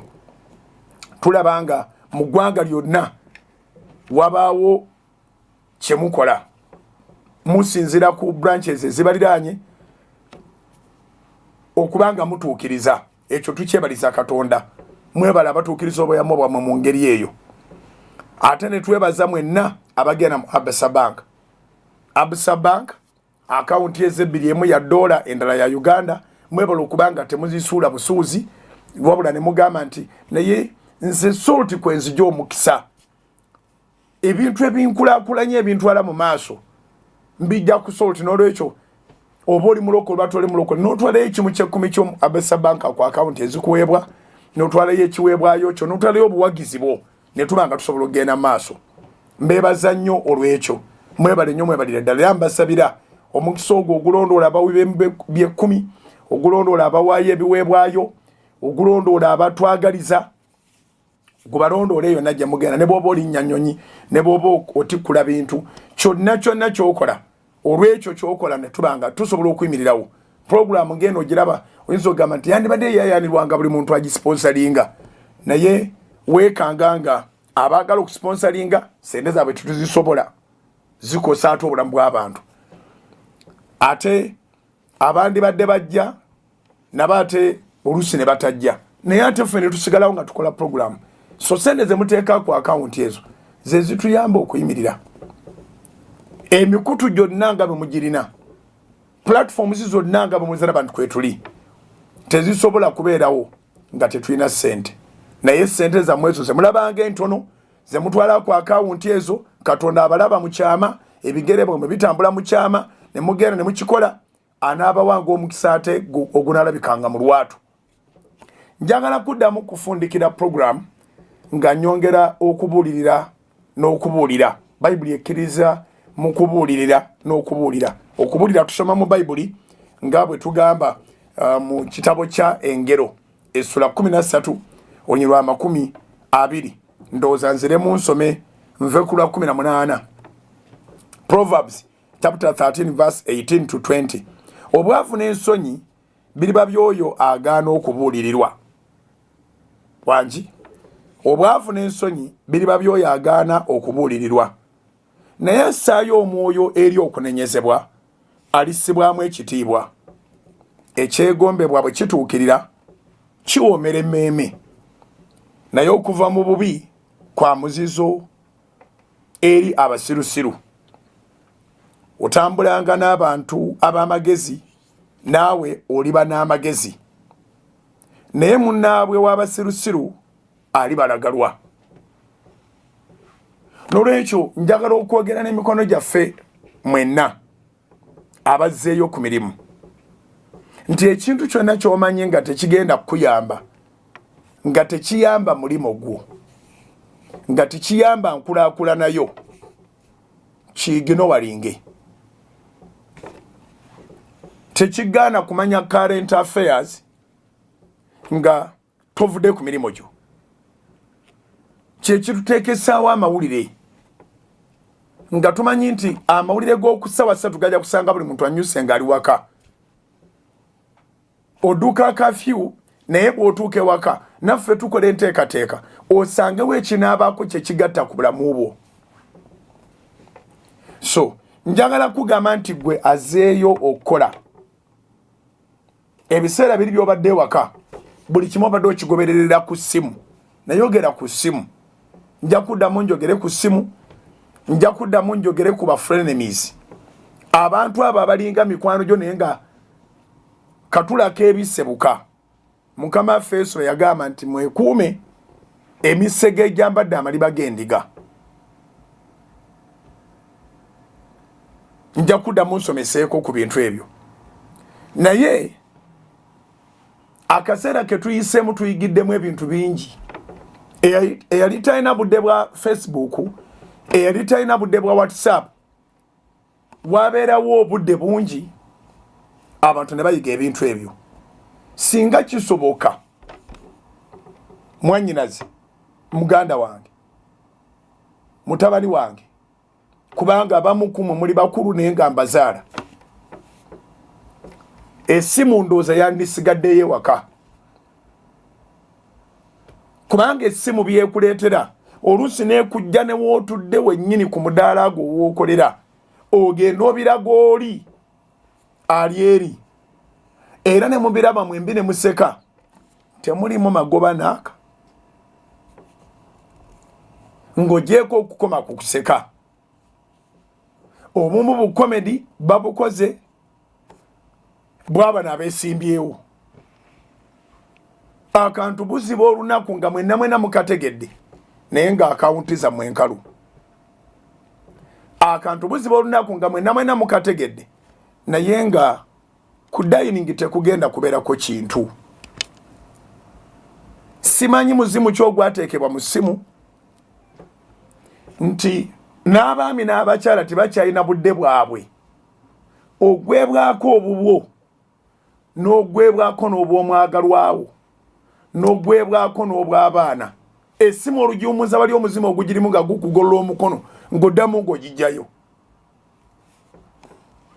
tulabanga mu ggwanga lyonna wabaawo kyemukola musinzira ku branches ezibaliranye okubanga mutuukiriza ekyo tukyebaliza Katonda mwebala abatuukiriza obweyamo bwammwe mu ngeri eyo ate ne twebaza mwenna abagenda mu Absa Bank akawunti ezebbiri emu ya $1 endala ya Uganda mwebala okubanga temuzisuula busuuzi wabula ne mugamba nti naye nze Salt kwenzija omukisa ebintu ebinkulaakulanye ebintwala mu maaso mbijja ku Salt n'olwekyo oba oli mulokole batwale mulokole n'otwalayo ekimu ky'ekkumi ky'omu Absa Bank ku akawunti ezikuweebwa n'otwalayo ekiweebwayo kyo n'otwalayo obuwagizi bwo ne tubanga tusobola okugenda mu maaso mbeebaza nnyo olw'ekyo mwebale nnyo mwebalire ddala era mbasabira omukisa ogwo ogulondoola abawi by'ekkumi ogulondoola abawaayo ebiweebwayo ogulondoola abatwagaliza gubalondoola eyo najja mugenda ne bw'oba olinnya nnyonyi ne bw'oba otikkula bintu kyonna ky'okola olw'ekyo ky'okola ne tubanga tusobola okuyimirirawo puroguramu ngeno ogiraba oyinza okugamba nti yandibadde eyayanirwanga buli muntu agisponsalinga naye weekanganga abaagala okusponsalinga sente zaabwe tetuzisobola zikosa ate obulamu bw'abantu ate abandi badde bajja nabo ate oluusi ne batajja naye ate ffe ne tusigalawo nga tukola puroguramu so sente ze muteeka ku akawunti ezo ze zituyamba okuyimirira emikutu gyonna nga bwe mugirina platforms zonna nga bwe muziraba nti kwetuli tezisobola kubeerawo nga tetulina sente naye sente zammwe ezo zemulabanga entono zemutwala ku akawunti ezo Katonda abalaba mu kyama ebigere bwe bitambula mu kyama ne mugenda ne mukikola anaabawanga omukisa ate ogunaalabikanga mu lwatu. Njagala kuddamu kufundikira program nga nyongera okubuulirira n'okubuulira Bayibuli ekkiriza mu kubuulirira n'okubuulira. Okubuulira tusoma mu Bayibuli nga bwe tugamba mu kitabo kya Engero essula 13 onyirwa 20 ndowooza nziremu nsome nve ku lwa 18. Proverbs chapter 13 verse 18 to 20. Obwavu n'ensonyi biriba by'oyo agaana okubuulirirwa. wangi obwavu n'ensonyi biriba byoyagaana okubuulirirwa naye assaayo omwoyo eri okunenyezebwa alisibwamu ekitiibwa ekyegombebwa bwe kituukirira kiwoomera emmeeme naye okuva mu bubi kwa muzizo eri abasirusiru otambulanga n'abantu ab'amagezi naawe oliba n'amagezi naye munnaabwe w'abasirusiru alibalagalwa nolwekyo njagala okwogera n'emikono gyaffe mwenna abazzeeyo ku mirimu nti ekintu kyonna ky'omanyi nga tekigenda kukuyamba nga tekiyamba mulimo gwo nga tekiyamba nkulaakulanayo kiyigino walinge tekigaana kumanya current affairs nga tovudde ku mirimu gyo kyekituteekesaawo amawulire nga tumanyi nti amawulire g'okusawa 3 gajja kusanga buli muntu anyuse nga ali waka odduka kafyu naye bw'otuuka ewaka naffe tukola enteekateeka osangewo ekinaabaako kyekigatta ku bulamu bwo so njagala kugamba nti gwe azeeyo okukola ebiseera biri by'obadde ewaka buli kimu obadde okigobererera ku ssimu nayogera ku ssimu nja kuddamu njogere ku ssimu nja kuddamu njogere ku bafrenemies abantu abo abalinga mikwano gyo naye nga katulako ebisebuka mukama waffe Yesu yagamba nti mwekuume emisege egyambadde amaliba g'endiga nja kuddamu nsomeseeko ku bintu ebyo naye akaseera ke tuyiseemu tuyigiddemu ebintu bingi eyali talina budde bwa Facebook eyali talina budde bwa WhatsApp wabeerawo obudde bungi abantu ne bayiga ebintu ebyo singa kisoboka mwannyinaze muganda wange mutabani wange kubanga abamu kumwe muli bakulu naye nga mbazaala essimu ndowooza yandisigaddeyo ewaka kubanga essimu byekuleetera oluusi neekujja ne wootudde wennyini ku mudaala gwo wookolera ogenda obiraga oli ali eri era ne mubiraba mwembi ne museka temulimu magoba naaka ng'ogyeko okukoma ku kuseka obumu bukomedi babukoze bwaba n'abeesimbyewo akantu buziba olunaku nga mwenna mukategedde naye nga akawunti zammwe enkalu akantu buziba olunaku nga mwenna mukategedde naye nga ku dayiningi tekugenda kubeerako kintu simanyi muzimu kyogwateekebwa mu ssimu nti n'abaami n'abakyala tebakyalina budde bwabwe ogwebwako obubwo n'ogwebwako n'obw'omwagalwawo n'ogwebwako n'obw'abaana essimu olugiwumuza bali omuzimu ogugirimu nga gukugolola omukono ng'oddamu ng'ogijjayo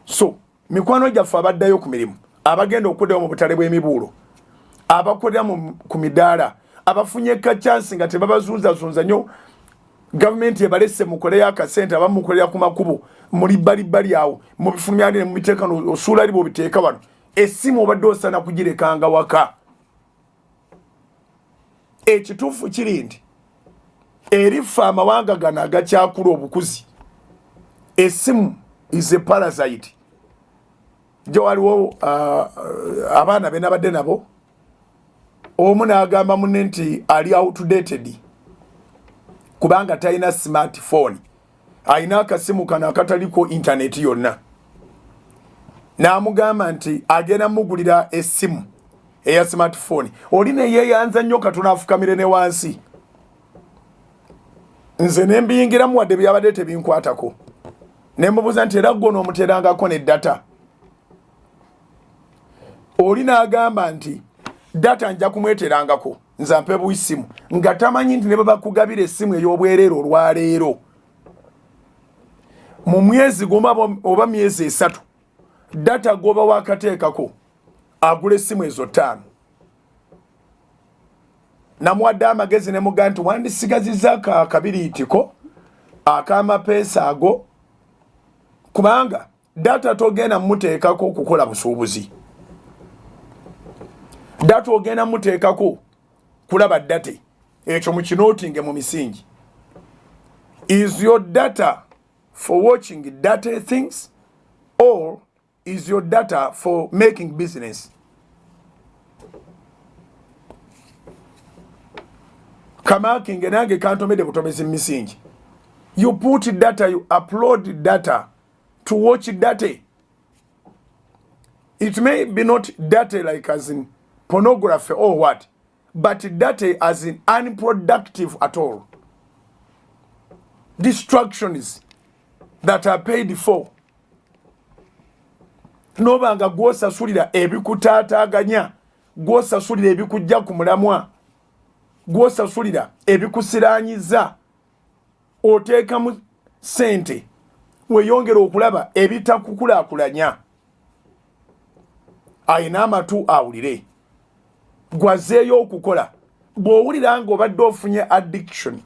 so mikwano gyaffe abaddayo ku mirimu abagenda okuddayo mu butale bw'emibuulo abakolera ku midaala abafunye kacyansi nga tebabazuuzazunza nnyo gavumenti ebalese mukoleyo akasente abamukolera ku makubo muli bbalibbali awo mu bifulumyanire mu biteekano osuula ali bw'obiteeka wano essimu obadde osana kugirekanga waka ekituufu kiri nti eriffe amawanga gano agakyakula obukuzi essimu is a parasite jo waliwo abaana be nabadde nabo omu n'agamba munne nti ali outdated kubanga talina smartphone alina akasimu kano akataliko intaneti yonna n'amugamba nti agenda mugulira essimu eya smartphone oli ne yeeyanza nnyo katono afukamire ne wansi nze ne mbiyingiramu wadde byabadde tebinkwatako ne mbubuza nti era gwo n'omuterangako ne data oli n'agamba nti data nja kumweterangako nze ampe buyisimu nga tamanyi nti ne bwe bakugabira essimu ey'obwereere olwaleero mu myezi gumu oba myezi 3 data goba wakateekako agula essimu ezo 5 namuwadde amagezi ne muga nti wandisigaziza akabiriitiko ak'amapeesa ago kubanga data togenda muteekako okukola busuubuzi, data ogenda muteekako kulaba date ekyo mukinootinge mu misingi. Is your data for watching data things or is your data for making business? Kamakinge nange kantomede butomezi misingi. You put data, you upload data to watch data. It may be not data like as in pornography or what, but data as in unproductive at all. Distractions that are paid for. Nobanga gwosa sulira ebikutaataganya, gwosa sulira ebikujja ku mulamwa, gwosa sulira ebikusiranyiza, oteekamu sente weyongera okulaba ebitakukulaakulanya. Ayina amatu awulire, gwazeeyo okukola. Bw'owulira ng'obadde ofunye addiction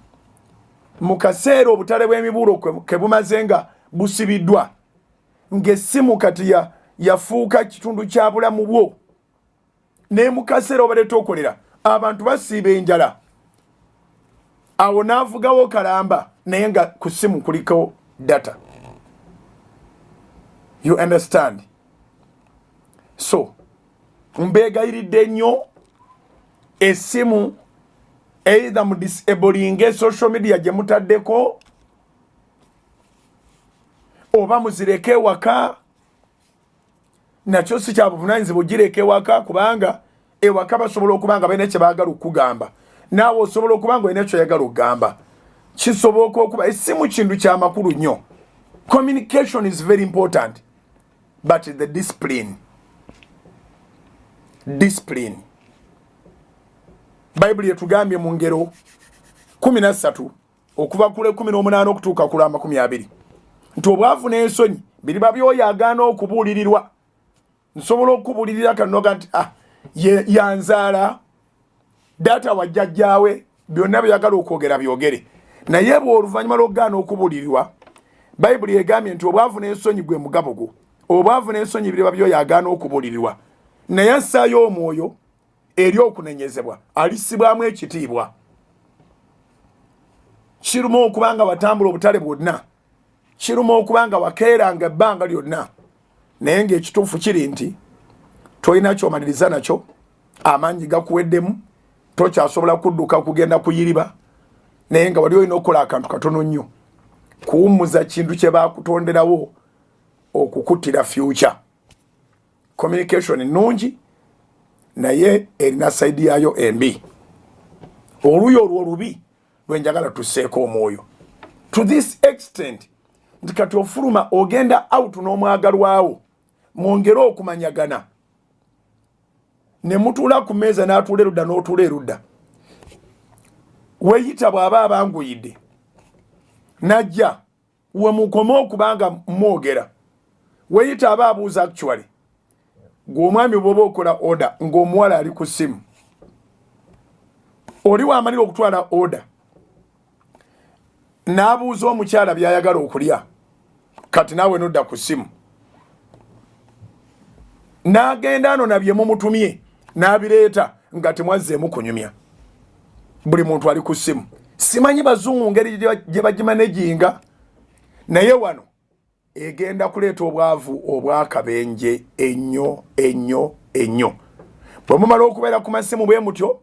mu kaseera obutale bw'emibuulo ke bumaze nga busibiddwa, ng'essimu kati yafuuka kitundu kya bulamu bwo, ne mu kaseera obadde tokolera abantu basiiba enjala, awo n'avugawo kalamba naye nga ku ssimu kuliko data. You understand? So mbeegayiridde nnyo essimu either mu disabling social media gye mutaddeko oba muzireke ewaka. Nakyo si kya buvunaanyizibwa ogireke ewaka kubanga ewaka basobola okuba nga balina kye baagala okugamba, naawe osobola okuba nga olina kyoyagala okugamba. Kisoboka okuba essimu kintu kya makulu nnyo. Communication is very important, but the discipline. Bible yetugambye mu ngero 13 okuva ku 18 okutuuka ku 20 nti obwavu n'ensonyi biriba byoyagaana okubuulirirwa. Nsobola okubuulirira kanoga nti yanzaala data wajjajjaawe byonna byagala okwogera byogere, naye bw'oluvannyuma lw'okugaana okubuulirirwa, Bible yegambye nti obwavu n'ensonyi gwe mugabo gwo. Obwavu n'ensonyi biriba byoyagaana okubuulirirwa, naye assaayo omwoyo eri okunenyezebwa alisibwamu ekitiibwa. Kiruma okuba nga watambula obutale bwonna, kiruma okuba nga wakeeranga ebbanga lyonna, naye ng'ekituufu kiri nti tolina kyomaliriza nakyo, amaanyi gakuweddemu, tokyasobola kudduka kugenda kuyiriba, naye nga wali olina okukola akantu katono nnyo, kuwummuza kintu kye baakutonderawo okukuttira future. Communication nnungi naye erina saidi yayo embi. Oluyo olwo olubi lwenjagala tusseeko omwoyo. To this extent nti kati ofuluma ogenda out n'omwagalwawo mwongere okumanyagana, ne mutuula ku mmeeza n'atuula erudda n'otuula erudda, weeyita bw'aba abanguyidde najja we mukome okubanga mwogera, weeyita aba abuuza actually gw'omwami bw'oba okola order ng'omuwala ali ku ssimu, oli waamalira okutwala order n'abuuza omukyala by'ayagala okulya, kati naawe nodda ku ssimu, n'agenda ano nabye mumutumye n'abireeta nga temwazzeemu kunyumya. Buli muntu ali ku ssimu. Simanyi bazungu ngeri gye bagimanaginga, naye wano egenda kuleeta obwavu obwakabenje ennyo. Bwe mumala okubeera ku masimu bwe mutyo,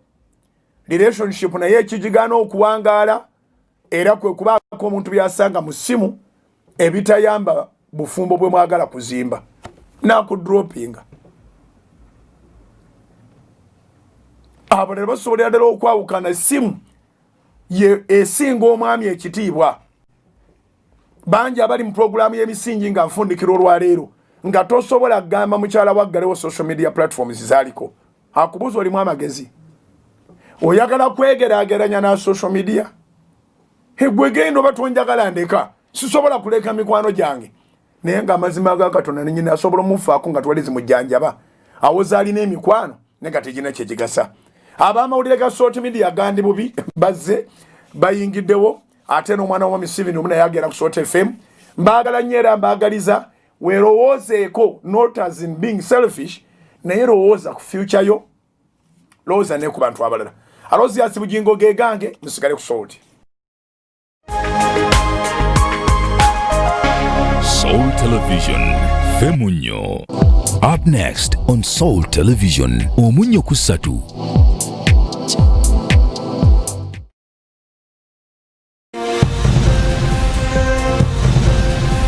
relationship naye ekigigaana okuwangaala, era kwe kubaako omuntu byasanga mu ssimu ebitayamba bufumbo bwe mwagala kuzimba, nakudropinga. Abo ne basobolera ddala okwawukana essimu ye esinga omwami ekitiibwa. Bangi abali mu programu y'emisingi nga nfundikira olwaleero nga tosobola kugamba mukyala waggalewo social media platforms zaliko. Akubuuza olimu amagezi, oyagala kwegeraageranya na social media? Gwe genda oba tonjagala ndeka, sisobola kuleka mikwano gyange. Naye nga amazima ga Katonda ne nnyina asobola omufaako nga twali zimujjanjaba, awo zaalina emikwano ne nga tegina kye gigasa. abamawulire ga Salt Media gandi bubi bazze bayingiddewo ate n'omwana wa Museveni omuna yagera ku Salt FM mbagala nyera mbagaliza werowoozeeko not as in being selfish naye lowooza ku future yo lowooza ne ku bantu abalala alozi asibugingo gegange musigale ku Salt Soul Television, Femunyo. Up next on Soul Television, Omunyo Kusatu.